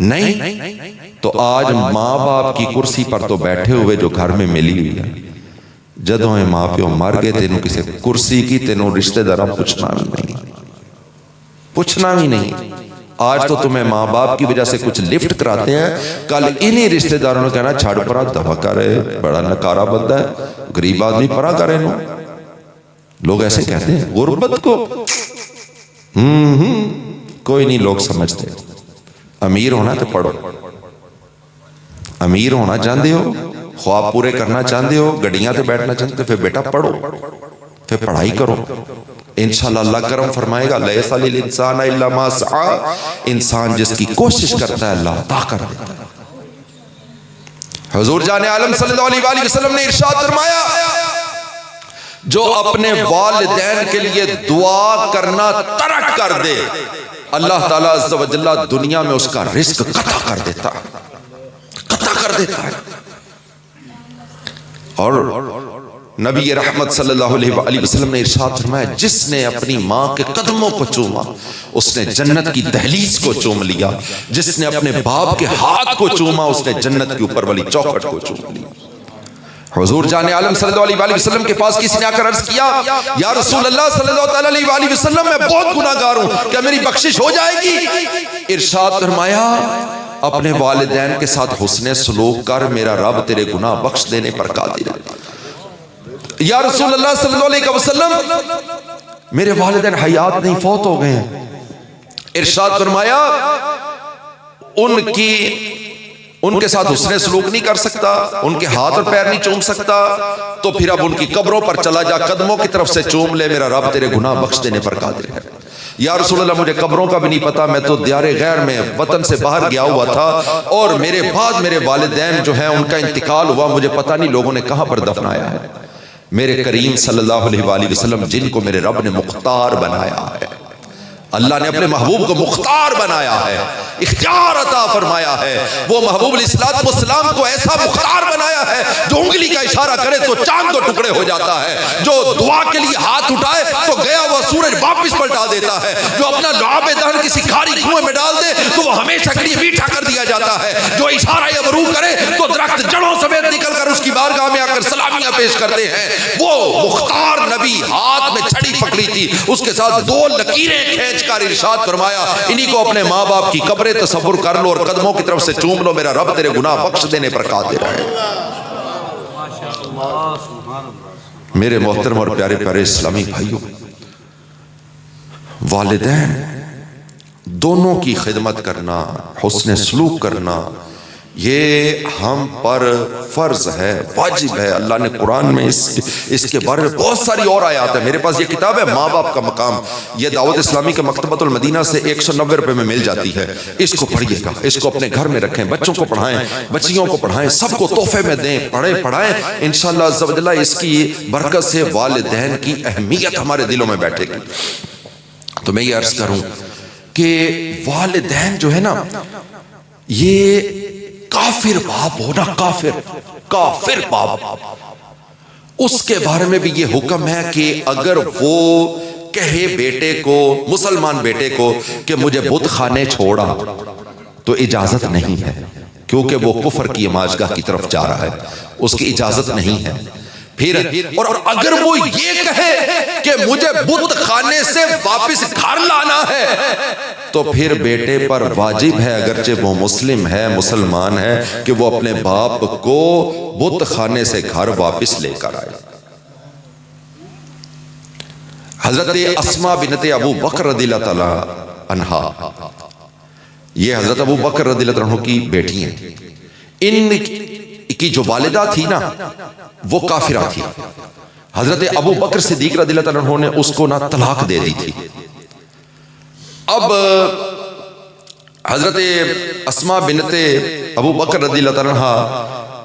نہیں تو آج ماں باپ کی کرسی پر تو بیٹھے ہوئے جو گھر میں ملی ہوئی ہے، جدوں ماں پیو مر گئے تینوں کسی کرسی کی تینوں رشتہ داروں پوچھنا بھی نہیں. آج تو تمہیں ماں باپ کی وجہ سے کچھ لفٹ کراتے ہیں، کل انہی رشتہ داروں نے کہنا چھاڑ پرا دفع کرے، بڑا نکارا بندہ ہے، غریب آدمی پرا کرے. نو لوگ ایسے کہتے ہیں غربت کو کوئی نہیں لوگ سمجھتے. امیر ہونا تو پڑھو، امیر ہونا چاہتے ہو، خواب پورے کرنا چاہتے ہو، گڈیاں تے بیٹھنا چاہتے ہو، پھر بیٹا پڑھو، پھر پڑھائی کرو. انشاءاللہ اللہ کرم فرمائے گا. لیس للانسان الا ما سعی، انسان جس کی کوشش کرتا ہے اللہ عطا کر دیتا ہے. حضور جان عالم صلی اللہ علیہ وآلہ وسلم نے ارشاد فرمایا جو اپنے والدین کے لیے دعا کرنا ترک کر دے، اللہ تعالیٰ عز و جل دنیا میں اس کا رزق قطع کر دیتا ہے. اور نبی رحمت صلی اللہ علیہ وآلہ وسلم نے ارشاد فرمایا جس نے اپنی ماں کے قدموں کو چوما اس نے جنت کی دہلیز کو چوم لیا، جس نے اپنے باپ کے ہاتھ کو چوما اس نے جنت کے اوپر والی چوکھٹ کو چوم لیا. حضور جان عالم صلی اللہ علیہ وآلہ وسلم کے پاس کسی نے آ کر عرض کیا یا رسول اللہ صلی اللہ علیہ وآلہ وسلم میں بہت گناہگار ہوں، کیا میری بخشش ہو جائے گی؟ ارشاد فرمایا اپنے والدین کے ساتھ حسن سلوک کر، میرا رب تیرے گناہ بخش دینے پر قادر ہے. یا رسول اللہ صلی اللہ علیہ وسلم میرے والدین حیات نہیں، فوت ہو گئے ہیں. ارشاد فرمایا ان کی ان کے ساتھ حسن سلوک نہیں کر سکتا، ان کے ہاتھ اور پیر نہیں چوم سکتا، تو پھر اب ان کی قبروں پر چلا جا، قدموں کی طرف سے چوم لے، میرا رب تیرے گناہ بخش دینے پر قادر ہے۔ یا رسول اللہ مجھے قبروں کا بھی نہیں پتا، میں تو دیار غیر میں وطن سے باہر گیا ہوا تھا، اور میرے بعد میرے والدین جو ہیں ان کا انتقال ہوا، مجھے پتا نہیں لوگوں نے کہاں پر دفنایا ہے۔ میرے کریم صلی اللہ علیہ وآلہ وسلم جن کو میرے رب نے مختار بنایا ہے، اللہ نے اپنے محبوب کو مختار بنایا ہے، اختیار عطا فرمایا ہے، وہ محبوب علیہ السلام کو ایسا مختار بنایا ہے جو انگلی کا اشارہ کرے تو چاند دو ٹکڑے ہو جاتا ہے، جو دعا کے لیے ہاتھ اٹھائے تو گیا وہ سورج واپس پلٹا دیتا ہے، جو اپنا لعاب دہن کسی کھاری کنویں میں ڈال دے تو وہ ہمیشہ کے لیے میٹھا کر دیا جاتا ہے، جو اشارہ ابرو کرے تو درخت جڑوں سمیت نکل کر اس کی بارگاہ میں آ کر سلامیاں پیش کرتے ہیں۔ وہ مختار نبی ہاتھ میں چھڑی پکڑی تھی، اس کے ساتھ دو لکیریں کھینچ کر ارشاد فرمایا انہی کو اپنے ماں باپ کی قبریں تصور کر لو اور قدموں کی طرف سے چوم لو، میرا رب تیرے گناہ بخش دینے پر قادر ہے۔ میرے محترم اور پیارے پیارے اسلامی بھائیوں، والدین دونوں کی خدمت کرنا، حسن سلوک کرنا، یہ ہم پر فرض ہے، واجب ہے۔ اللہ نے قرآن میں اس کے بارے میں بہت ساری اور آیات ہیں۔ میرے پاس یہ کتاب ہے ماں باپ کا مقام، یہ دعوت اسلامی کے مکتبۃ المدینہ سے 190 روپے میں مل جاتی ہے، اس کو پڑھیے گا، اس کو اپنے گھر میں رکھیں، بچوں کو پڑھائیں، بچیوں کو پڑھائیں، سب کو تحفے میں دیں، پڑھائیں، انشاءاللہ عز و جل اس کی برکت سے والدین کی اہمیت ہمارے دلوں میں بیٹھے گی۔ تو میں یہ عرض کروں کہ والدین جو ہے نا، یہ کافر باپ ہونا، کافر باپ، اس کے بارے میں بھی یہ حکم ہے کہ اگر وہ کہے بیٹے کو، مسلمان بیٹے کو کہ مجھے بت خانے چھوڑا، تو اجازت نہیں ہے، کیونکہ وہ کفر کی اماجگاہ کی طرف جا رہا ہے، اس کی اجازت نہیں ہے۔ پھر اور اگر وہ یہ کہے کہ مجھے بت خانے سے واپس گھر لانا ہے، تو پھر بیٹے پر واجب ہے، اگرچہ وہ مسلم ہے، مسلمان ہے، کہ وہ اپنے باپ کو بت خانے سے گھر واپس لے کر آئے۔ حضرت اسماء بنت ابو بکر رضی اللہ تعالی عنہا، یہ حضرت ابو بکر رضی اللہ عنہ کی بیٹی ہیں، ان کی جو والدہ تھی نا وہ کافرہ تھی۔ حضرت ابو بکر صدیق رضی اللہ عنہ نے اس کو نہ طلاق دے دی تھی۔ اب حضرت اسماء بنت ابو بکر رضی اللہ عنہ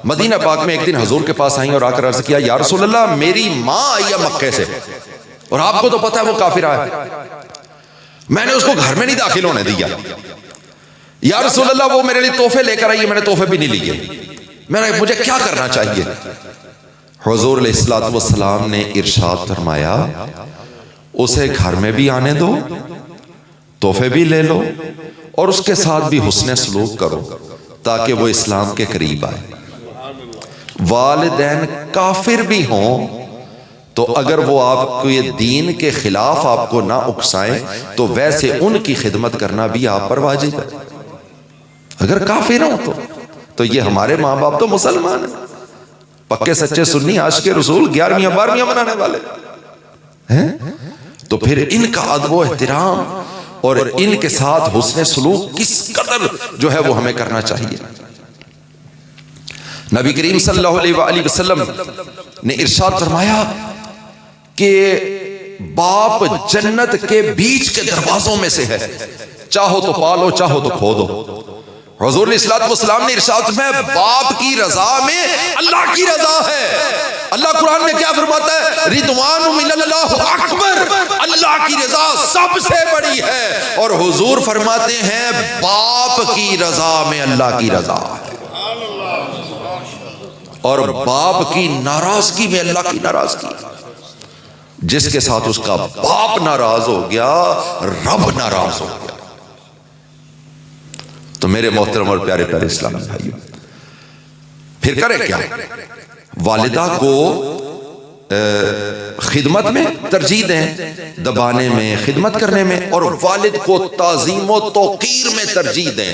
مدینہ پاک میں ایک دن حضور کے پاس آئیں اور آ کر عرض کیا یا رسول اللہ میری ماں آئی ہے مکے سے، اور آپ کو تو پتہ ہے وہ کافرہ ہے، میں نے اس کو گھر میں نہیں داخل ہونے دیا، یا رسول اللہ وہ میرے لیے تحفے لے کر آئی ہے، میں نے تحفے بھی نہیں لیے، مجھے کیا کرنا چاہیے؟ حضور علیہ الصلوۃ والسلام نے ارشاد فرمایا اسے گھر میں بھی آنے دو، تحفے بھی لے لو، اور اس کے ساتھ بھی حسن سلوک کرو تاکہ وہ اسلام کے قریب آئے۔ والدین کافر بھی ہوں تو اگر وہ آپ کو یہ دین کے خلاف آپ کو نہ اکسائیں تو ویسے ان کی خدمت کرنا بھی آپ پر واجب ہے۔ اگر کافر ہوں تو یہ ہمارے ماں باپ تو مسلمان ہیں، پکے سچے سنی عاشق رسول، 11ویں 12ویں منانے والے ہیں، تو پھر ان کا ادب و احترام اور ان کے ساتھ حسن سلوک کس قدر جو ہے وہ ہمیں کرنا چاہیے۔ نبی کریم صلی اللہ علیہ وآلہ وسلم نے ارشاد فرمایا کہ باپ جنت کے بیچ کے دروازوں میں سے ہے، چاہو تو پالو چاہو تو کھو دو۔ حضور علیہ الصلوۃ والسلام نے ارشاد میں باپ کی رضا میں اللہ کی رضا ہے۔ اللہ قرآن میں کیا فرماتا ہے؟ رضوان من اللہ اکبر، اللہ کی رضا سب سے بڑی ہے، اور حضور فرماتے ہیں باپ کی رضا میں اللہ کی رضا ہے، اور باپ کی ناراضگی میں اللہ کی ناراضگی۔ جس کے ساتھ اس کا باپ ناراض ہو گیا رب ناراض ہو گیا۔ تو میرے محترم اور پیارے پیارے اسلامی بھائیوں، پھر کرے کیا؟ والدہ کو خدمت میں ترجیح دیں، دبانے میں، خدمت کرنے میں، اور والد کو تعظیم و توقیر میں ترجیح دیں،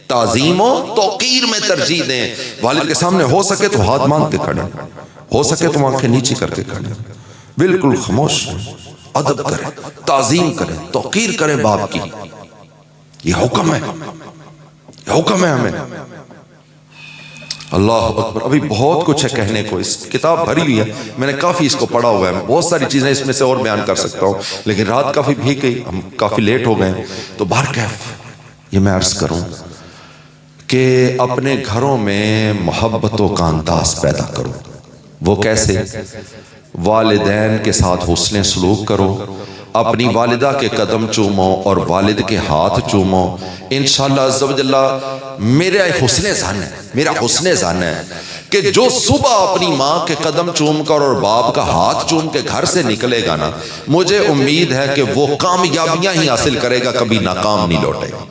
تعظیم و توقیر میں ترجیح دیں۔ والد کے سامنے ہو سکے تو ہاتھ مانگ کے کھڑے، ہو سکے تو آنکھیں نیچی کر کے کھڑے، بالکل خاموش، ادب کریں، تعظیم کریں، توقیر کریں باپ کی۔ یہ حکم ہے، یہ حکم ہے ہمیں۔ اللہ اکبر، ابھی بہت کچھ ہے کہنے کو، اس کتاب بھری ہوئی ہے، میں نے کافی اس کو پڑھا ہوا ہے، بہت ساری چیزیں اس میں سے اور بیان کر سکتا ہوں، لیکن رات کافی بھیگ گئی، ہم کافی لیٹ ہو گئے، تو بہرکیف یہ میں عرض کروں کہ اپنے گھروں میں محبتوں کا انداز پیدا کرو۔ وہ کیسے؟ والدین کے ساتھ حسن سلوک کرو، اپنی والدہ کے قدم چومو اور والد کے ہاتھ چومو، انشاءاللہ عز و جل میرا حسن ظن ہے کہ جو صبح اپنی ماں کے قدم چوم کر اور باپ کا ہاتھ چوم کے گھر سے نکلے گا نا، مجھے امید ہے کہ وہ کامیابیاں ہی حاصل کرے گا، کبھی ناکام نہیں لوٹے گا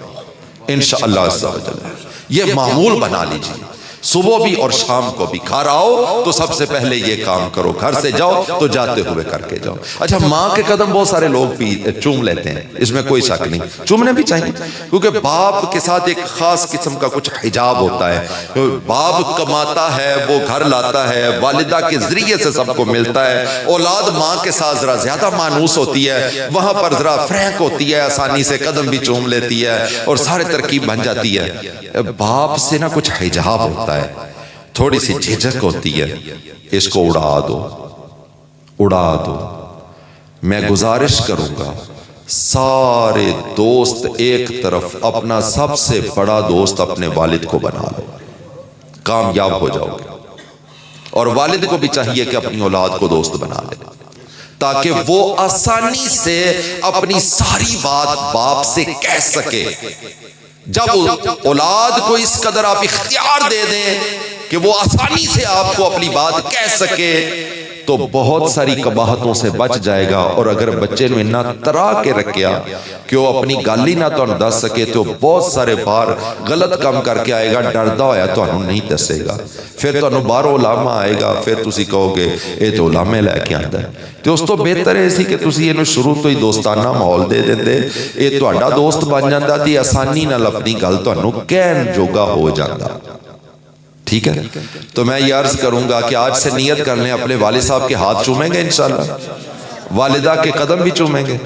انشاءاللہ عز و جل۔ یہ معمول بنا لیجیے، صبح بھی اور شام کو بھی، گھر آؤ تو سب سے پہلے یہ کام کرو، گھر سے جاؤ تو جاتے ہوئے کر کے جاؤ۔ اچھا، ماں کے قدم بہت سارے لوگ بھی چوم لیتے ہیں، اس میں کوئی شک نہیں، چومنے بھی چاہیے، کیونکہ باپ کے ساتھ ایک خاص قسم کا کچھ حجاب ہوتا ہے، باپ کماتا ہے، وہ گھر لاتا ہے، والدہ کے ذریعے سے سب کو ملتا ہے، اولاد ماں کے ساتھ ذرا زیادہ مانوس ہوتی ہے، وہاں پر ذرا فرینک ہوتی ہے، آسانی سے قدم بھی چوم لیتی ہے اور سارے ترکیب بن جاتی ہے۔ باپ سے نا کچھ حجاب ہوتا ہے، تھوڑی سی جھجک ہوتی ہے، اس کو اڑا دو۔ میں گزارش کروں گا سارے دوست ایک طرف، اپنا سب سے بڑا دوست اپنے والد کو بنا لو، کامیاب ہو جاؤ گے۔ اور والد کو بھی چاہیے کہ اپنی اولاد کو دوست بنا لے، تاکہ وہ آسانی سے اپنی ساری بات باپ سے کہہ سکے۔ جب اولاد کو اس قدر آپ اختیار دے دیں کہ وہ آسانی سے آپ کو اپنی بات کہہ سکے، تو بہت ساری قباحتوں سے بچ جائے گا۔ اور اگر بچے نے اتنا ترا کے رکھیا کہ وہ اپنی گل ہی نہ تو دس سکے، تو بہت سارے بار غلط کام کر کے آئے گا، ڈردا ہویا تو نہیں دسے گا، پھر تو باہروں علامہ آئے گا، پھر تسی کہو گے اے تو علامے لے کے آندا ہے۔ تو اس تو بہتر ہے سی کہ تسی انہوں شروع تو ہی دوستانہ ماحول دے دیندے، اے تہاڈا دوست بن جاندا تے آسانی نال اپنی گل تانوں کہن جوگا ہو جاندا۔ ٹھیک ہے، تو میں یہ عرض کروں گا کہ آج سے نیت کر لیں، اپنے والد صاحب کے ہاتھ چومیں گے انشاءاللہ، والدہ کے قدم بھی چومیں گے۔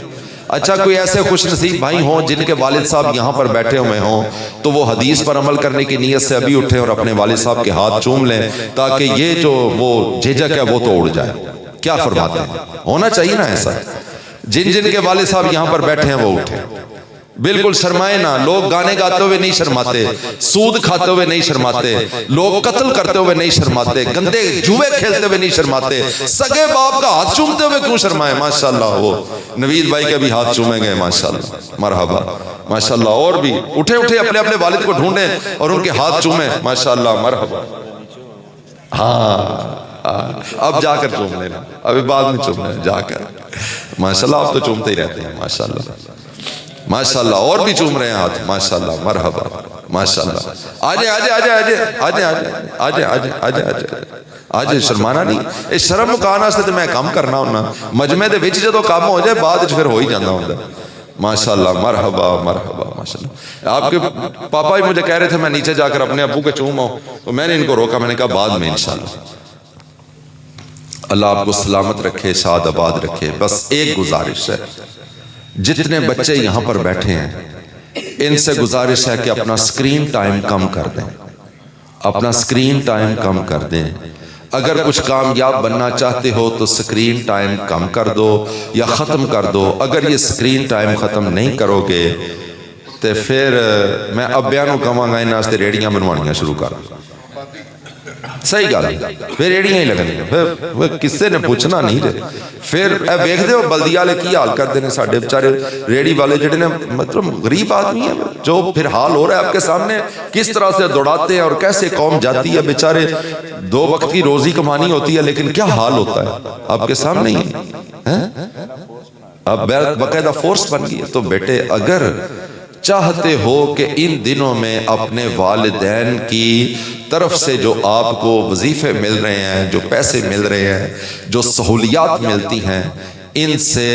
اچھا، کوئی ایسے خوش نصیب بھائی ہوں جن کے والد صاحب یہاں پر بیٹھے ہوئے ہوں، تو وہ حدیث پر عمل کرنے کی نیت سے ابھی اٹھیں اور اپنے والد صاحب کے ہاتھ چوم لیں، تاکہ یہ جو وہ جھجک ہے وہ تو اڑ جائے۔ کیا فرماتے ہیں؟ ہونا چاہیے نا ایسا، جن کے والد صاحب یہاں پر بیٹھے ہیں وہ اٹھیں، بالکل شرمائے نہ۔ لوگ گانے گاتے ہوئے نہیں شرماتے، سود کھاتے ہوئے نہیں شرماتے، لوگ قتل کرتے ہوئے نہیں شرماتے، گندے جوئے کھیلتے ہوئے نہیں شرماتے، سگے باپ کا ہاتھ چومتے ہوئے کیوں شرمائے؟ ماشاءاللہ، وہ نوید بھائی کے بھی ہاتھ چومیں گے، ماشاءاللہ، مرحبا، ماشاءاللہ۔ اور بھی اٹھے اپنے والد کو ڈھونڈیں اور ان کے ہاتھ چومیں، ماشاءاللہ، مرحبا۔ ہاں، اب جا کر چوم لینا، ابھی بعد میں چوم لینا جا کر، ماشاءاللہ۔ آپ تو چومتے ہی رہتے ہیں، ماشاءاللہ، ماشاءاللہ۔ اور بھی چوم رہے ہیں ہاتھ، ماشاءاللہ، مرحبا، ماشاءاللہ۔ آجے شرمانا نہیں، اس شرم مکانا سے میں کام کرنا ہونا، مجمع دے وچ جدو کام ہو جائے بعد پھر ہو ہی جانا ہوتا۔ ماشاءاللہ، مرحبا، مرحبا، ماشاءاللہ۔ آپ کے پاپا ہی مجھے کہہ رہے تھے میں نیچے جا کر اپنے ابو کے چوموں، تو میں نے ان کو روکا، میں نے کہا بعد میں انشاءاللہ۔ اللہ آپ کو سلامت رکھے، شاد آباد رکھے۔ بس ایک گزارش ہے، جتنے بچے یہاں پر بیٹھے ہیں ان سے گزارش ہے کہ اپنا سکرین ٹائم کم کر دیں، اپنا سکرین ٹائم کم کر دیں۔ اگر کچھ کامیاب بننا چاہتے ہو تو سکرین ٹائم کم کر دو یا ختم کر دو۔ اگر یہ سکرین ٹائم ختم نہیں کرو گے تو پھر میں اب بیانوں کہاں گا انہاں سے ریڑیاں بنوانیاں شروع کر، صحیح گل ہے، پھر ریڑیاں ہی لگنی، پھر کسے نے پوچھنا نہیں رہے۔ پھر ویکھ دے ہو بلدی والے کی حال کرتے ہیں، ساڈے بیچارے ریڑی والے جڑے نے، مطلب غریب آدمی ہیں، جو پھر حال ہو رہا ہے آپ کے سامنے، کس طرح سے دوڑاتے ہیں اور کیسے قوم جاتی ہے، بیچارے 2 وقت کی روزی کمانی ہوتی ہے لیکن کیا حال ہوتا ہے آپ کے سامنے ہی ہے۔ اب باقاعدہ فورس بن گئی ہے۔ تو بیٹے اگر چاہتے ہو کہ ان دنوں میں اپنے والدین کی طرف سے جو آپ کو وظیفے مل رہے ہیں، جو پیسے مل رہے ہیں، جو سہولیات ملتی ہیں، ان سے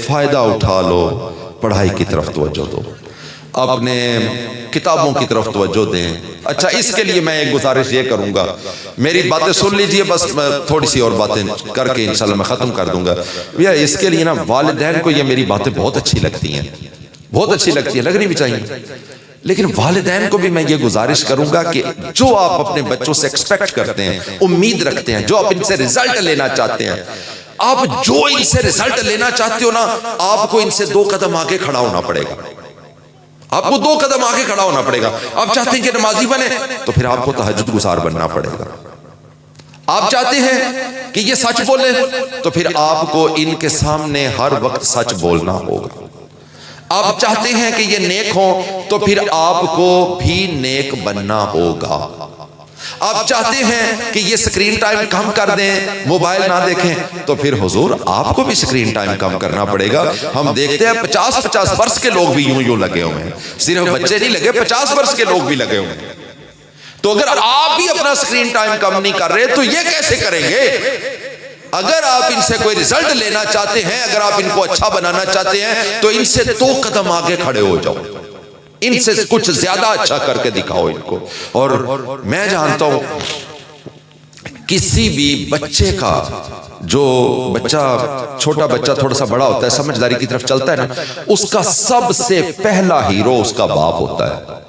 فائدہ اٹھا لو، پڑھائی کی طرف توجہ دو، اپنے کتابوں کی طرف توجہ دیں۔ اچھا، اس کے لیے میں ایک گزارش یہ کروں گا، میری باتیں سن لیجئے، بس تھوڑی سی اور باتیں کر کے انشاءاللہ میں ختم کر دوں گا۔ اس کے لیے نا والدین کو یہ میری باتیں بہت اچھی لگتی ہیں، بہت اچھی لگتی ہے، لگنی بھی چاہیے لیکن والدین کو بھی میں یہ گزارش کروں گا کہ جو آپ اپنے بچوں سے ایکسپیکٹ کرتے ہیں، امید رکھتے ہیں، جو آپ ان سے رزلٹ لینا چاہتے ہیں، آپ جو ان سے رزلٹ لینا چاہتے ہو نا، آپ کو ان سے 2 قدم آگے کھڑا ہونا پڑے گا. آپ کو 2 قدم آگے کھڑا ہونا پڑے گا. آپ چاہتے ہیں کہ نمازی بنے تو پھر آپ کو تہجد گزار بننا پڑے گا. آپ چاہتے ہیں کہ یہ سچ بولے تو پھر آپ کو ان کے سامنے ہر وقت سچ بولنا ہوگا. آپ چاہتے ہیں کہ یہ نیک ہوں تو پھر آپ کو بھی نیک بننا ہوگا. آپ چاہتے ہیں کہ یہ سکرین ٹائم کم کر دیں، موبائل نہ دیکھیں، تو پھر حضور آپ کو بھی سکرین ٹائم کم کرنا پڑے گا. ہم دیکھتے ہیں 50 برس کے لوگ بھی یوں لگے ہوئے ہیں. صرف بچے نہیں لگے، 50 برس کے لوگ بھی لگے ہوئے ہیں. تو اگر آپ بھی اپنا سکرین ٹائم کم نہیں کر رہے تو یہ کیسے کریں گے؟ اگر آپ ان سے کوئی رزلٹ لینا چاہتے ہیں، اگر آپ ان کو اچھا بنانا چاہتے ہیں تو ان سے 2 قدم آگے کھڑے ہو جاؤ. ان سے کچھ زیادہ اچھا کر کے دکھاؤ ان کو. اور میں جانتا ہوں کسی بھی بچے کا، جو بچہ چھوٹا بچہ تھوڑا سا بڑا ہوتا ہے، سمجھداری کی طرف چلتا ہے نا، اس کا سب سے پہلا ہیرو اس کا باپ ہوتا ہے.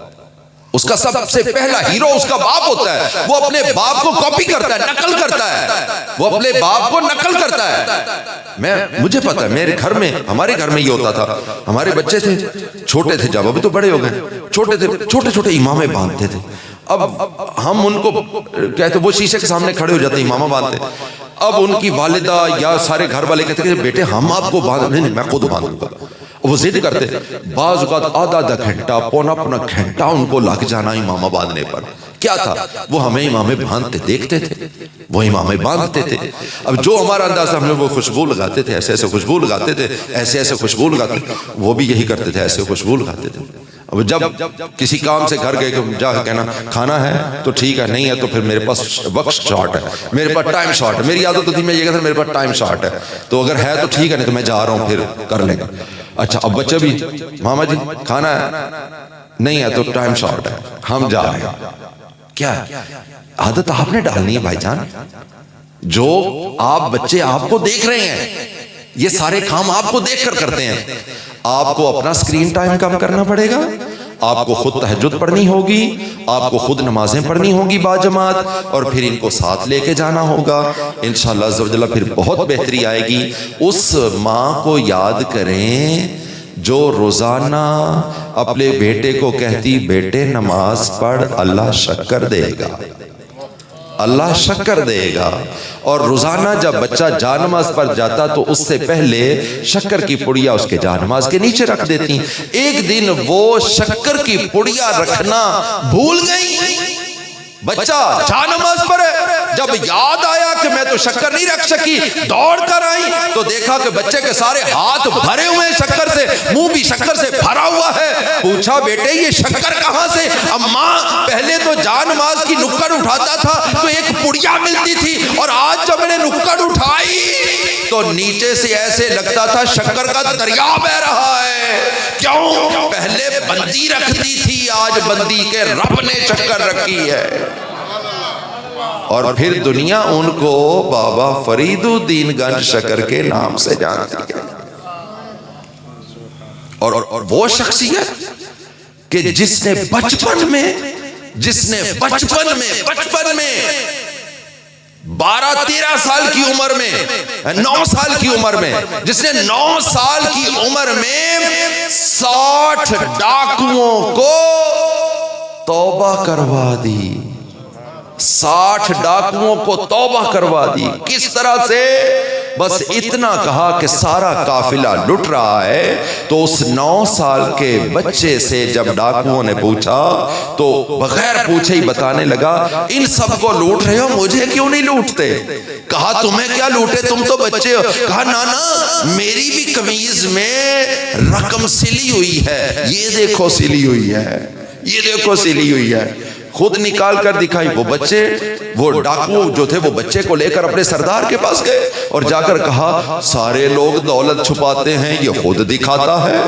اس کا سب سے پہلا ہیرو اس کا باپ ہوتا ہے. وہ اپنے باپ کو کاپی کرتا ہے، نقل کرتا ہے. وہ اپنے باپ کو نقل کرتا ہے. مجھے پتا ہے، میرے گھر میں، ہمارے گھر میں یہ ہوتا تھا. ہمارے بچے تھے، چھوٹے تھے جب، ابھی تو بڑے ہو گئے، چھوٹے تھے، چھوٹے چھوٹے امامے باندھتے تھے. اب ہم ان کو کہتے، وہ شیشے کے سامنے کھڑے ہو جاتے، امامہ باندھتے. اب ان کی والدہ یا سارے گھر والے کہتے کہ بیٹے ہم آپ کو باندھ، نہیں میں خود باندھوں گا. وہ ضد کرتے. بعض اوقات آدھا گھنٹہ، پونا گھنٹہ ان کو لگ جانا امامہ باندھنے پر. کیا تھا؟ وہ ہمیں امامے باندھتے دیکھتے تھے، وہ امامے باندھتے تھے. اب جو ہمارا انداز، ہم نے وہ خوشبو لگاتے تھے، ایسے ایسے خوشبو لگاتے تھے، ایسے ایسے خوشبو لگاتے تھے. وہ بھی یہی کرتے تھے، ایسے خوشبو لگاتے تھے. اب جب کسی کام سے گھر گئے کہ جا کے کہنا کھانا ہے تو ٹھیک ہے، نہیں ہے تو پھر میرے پاس وقت شارٹ ہے، میرے پاس ٹائم شارٹ ہے. میری عادت ہوتی میں یہ کہتا میرے پاس ٹائم شارٹ ہے، تو اگر ہے تو ٹھیک ہے، نہیں تو میں جا رہا ہوں، پھر کر لیں گے. اچھا اب بچے بھی، ماما جی کھانا ہے، نہیں ہے تو ٹائم شارٹ ہے، ہم جا رہے ہیں. کیا عادت آپ نے ڈالنی ہے بھائی جان. جو آپ بچے آپ کو دیکھ رہے ہیں، یہ سارے کام آپ کو دیکھ کر کرتے ہیں. آپ کو اپنا سکرین ٹائم کم کرنا پڑے گا. آپ کو خود تہجد پڑھنی ہوگی، آپ کو خود نمازیں پڑھنی ہوگی باجماعت، اور پھر ان کو ساتھ لے کے جانا ہوگا. انشاءاللہ عز و جل پھر بہت بہتری آئے گی. اس ماں کو یاد کریں جو روزانہ اپنے بیٹے کو کہتی بیٹے نماز پڑھ، اللہ شکر دے گا، اللہ شکر دے گا. اور روزانہ جب بچہ جانماز پر جاتا تو اس سے پہلے شکر کی پڑیا اس کے جانماز کے نیچے رکھ دیتی. ایک دن وہ شکر کی پڑیا رکھنا بھول گئی. بچہ جانماز پر ہے، جب یاد آیا کہ میں تو شکر نہیں رکھ سکی، دوڑ کر آئی تو دیکھا کہ بچے کے سارے ہاتھ بھرے ہوئے ہیں شکر سے، منہ بھی شکر سے بھرا ہوا ہے. پوچھا بیٹے یہ شکر کہاں سے؟ اماں پہلے تو جانماز کی نکڑ اٹھاتا تھا تو ایک پڑیا ملتی تھی، اور آج جب میں نے نکڑ اٹھائی تو نیچے سے ایسے لگتا تھا شکر کا دریا بہ رہا ہے. کیوں؟ پہلے بندی رکھتی تھی، آج بندی کے رب نے شکر رکھی ہے. اور پھر دنیا ان کو بابا فرید الدین گنج شکر کے نام سے جانتی ہے. اور وہ شخصیت کہ جس نے بچپن میں 12-13 سال کی عمر میں، 9 سال کی عمر میں، جس نے 9 سال کی عمر میں 60 ڈاکوؤں کو توبہ کروا دی. 60 ڈاکوؤں کو توبہ کروا دی. کس طرح سے؟ بس اتنا کہا کہ سارا قافلہ لٹ رہا ہے تو اس 9 سال کے بچے سے جب ڈاکوؤں نے پوچھا تو بغیر پوچھے ہی بتانے لگا ان سب کو لوٹ رہے ہو، مجھے کیوں نہیں لوٹتے؟ کہا تمہیں کیا لوٹے، تم تو بچے ہو. کہا نانا میری بھی قمیض میں رقم سلی ہوئی ہے، یہ دیکھو سلی ہوئی ہے، یہ دیکھو سلی ہوئی ہے. خود نکال کر دکھائی. وہ بچے، وہ ڈاکو جو تھے، وہ بچے کو لے کر اپنے سردار کے پاس گئے اور جا کر کہا سارے لوگ دولت چھپاتے ہیں، یہ خود دکھاتا ہے،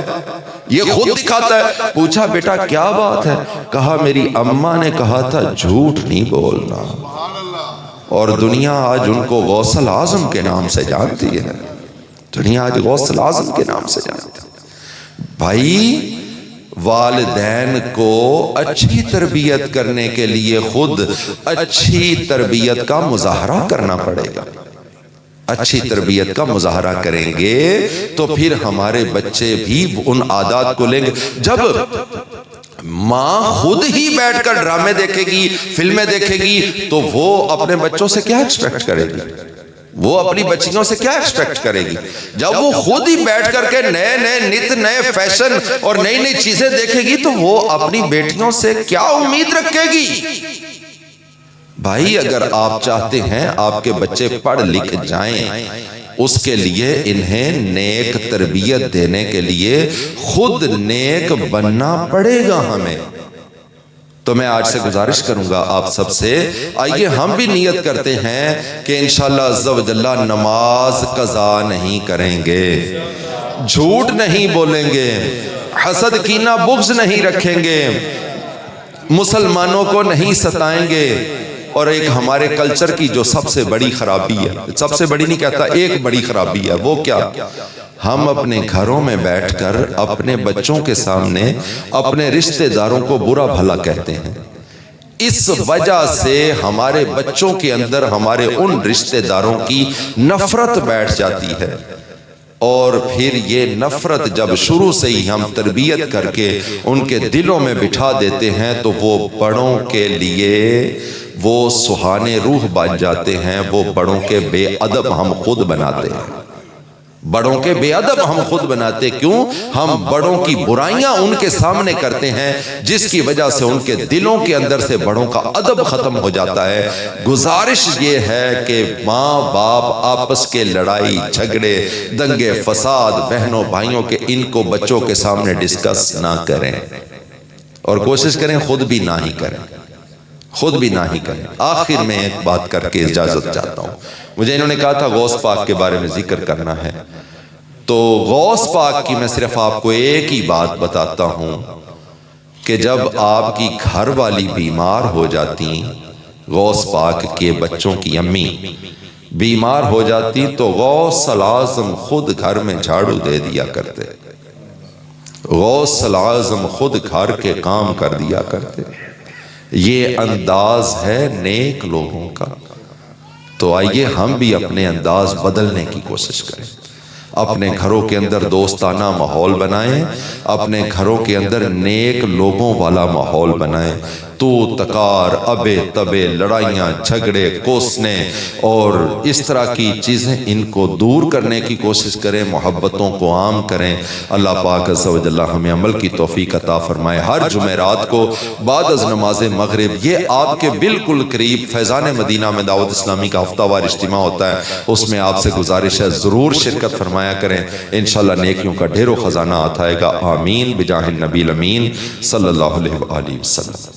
یہ خود دکھاتا ہے. پوچھا بیٹا کیا بات ہے؟ کہا میری اماں نے کہا تھا جھوٹ نہیں بولنا. اور دنیا آج ان کو غوث الاعظم کے نام سے جانتی ہے. دنیا آج غوث الاعظم کے نام سے جانتی ہے. بھائی والدین کو اچھی تربیت کرنے کے لیے خود اچھی تربیت کا مظاہرہ کرنا پڑے گا. اچھی تربیت کا مظاہرہ کریں گے تو پھر ہمارے بچے بھی ان عادات کو لیں گے. جب ماں خود ہی بیٹھ کر ڈرامے دیکھے گی، فلمیں دیکھے گی، تو وہ اپنے بچوں سے کیا ایکسپیکٹ کرے گی؟ وہ اپنی بچیوں سے کیا ایکسپیکٹ کرے گی؟ جب وہ خود ہی بیٹھ کر کے نئے فیشن اور نئی نئی چیزیں دیکھے گی تو وہ اپنی بیٹیوں سے کیا امید رکھے گی؟ بھائی اگر آپ چاہتے ہیں آپ کے بچے پڑھ لکھ جائیں، اس کے لیے انہیں نیک تربیت دینے کے لیے خود نیک بننا پڑے گا ہمیں. تو میں آج سے گزارش کروں گا آپ سب سے، آئیے ہم بھی نیت کرتے ہیں کہ انشاءاللہ عز و جل نماز قضا نہیں کریں گے، جھوٹ نہیں بولیں گے، حسد کینہ بغض نہیں رکھیں گے، مسلمانوں کو نہیں ستائیں گے. اور ایک ہمارے کلچر کی جو سب سے بڑی خرابی ہے، سب سے بڑی نہیں کہتا، ایک بڑی خرابی ہے، وہ کیا؟ ہم اپنے گھروں میں بیٹھ کر اپنے بچوں کے سامنے اپنے رشتہ داروں کو برا بھلا کہتے ہیں. اس وجہ سے ہمارے بچوں کے اندر ہمارے ان رشتہ داروں کی نفرت بیٹھ جاتی ہے. اور پھر یہ نفرت جب شروع سے ہی ہم تربیت کر کے ان کے دلوں میں بٹھا دیتے ہیں تو وہ بڑوں کے لیے وہ سہانے روح بن جاتے ہیں. وہ بڑوں کے بے ادب ہم خود بناتے ہیں، بڑوں کے بے ادب ہم خود بناتے. کیوں؟ ہم بڑوں کی برائیاں ان کے سامنے کرتے ہیں، جس کی وجہ سے ان کے دلوں کے اندر سے بڑوں کا ادب ختم ہو جاتا ہے. گزارش یہ ہے کہ ماں باپ آپس کے لڑائی جھگڑے دنگے فساد بہنوں بھائیوں کے ان کو بچوں کے سامنے ڈسکس نہ کریں، اور کوشش کریں خود بھی نہ ہی کریں، خود بھی نہ ہی کریں. آخر میں ایک بات کر کے اجازت چاہتا ہوں. مجھے انہوں نے کہا تھا غوث پاک کے بارے میں ذکر کرنا ہے، تو غوث پاک کی میں صرف آپ کو ایک ہی بات بتاتا ہوں کہ جب آپ کی گھر والی بیمار ہو جاتی، غوث پاک کے بچوں کی امی بیمار ہو جاتی، تو غوث الاعظم خود گھر میں جھاڑو دے دیا کرتے، غوث الاعظم خود گھر کے کام کر دیا کرتے. یہ انداز ہے نیک لوگوں کا. تو آئیے ہم بھی اپنے انداز بدلنے کی کوشش کریں، اپنے گھروں کے اندر دوستانہ ماحول بنائیں، اپنے گھروں کے اندر نیک لوگوں والا ماحول بنائیں. تو تکار ابے تبے لڑائیاں جھگڑے کوسنے اور اس طرح کی چیزیں ان کو دور کرنے کی کوشش کریں، محبتوں کو عام کریں. اللہ پاک عز و جل ہمیں عمل کی توفیق عطا فرمائے. ہر جمعرات کو بعد از نماز مغرب یہ آپ کے بالکل قریب فیضان مدینہ میں دعوت اسلامی کا ہفتہ وار اجتماع ہوتا ہے، اس میں آپ سے گزارش ہے ضرور شرکت فرمایا کریں. انشاءاللہ نیکیوں کا ڈھیر و خزانہ آتا ہے گا. آمین بجاہ النبی الامین صلی اللہ علیہ وآلہ وسلم.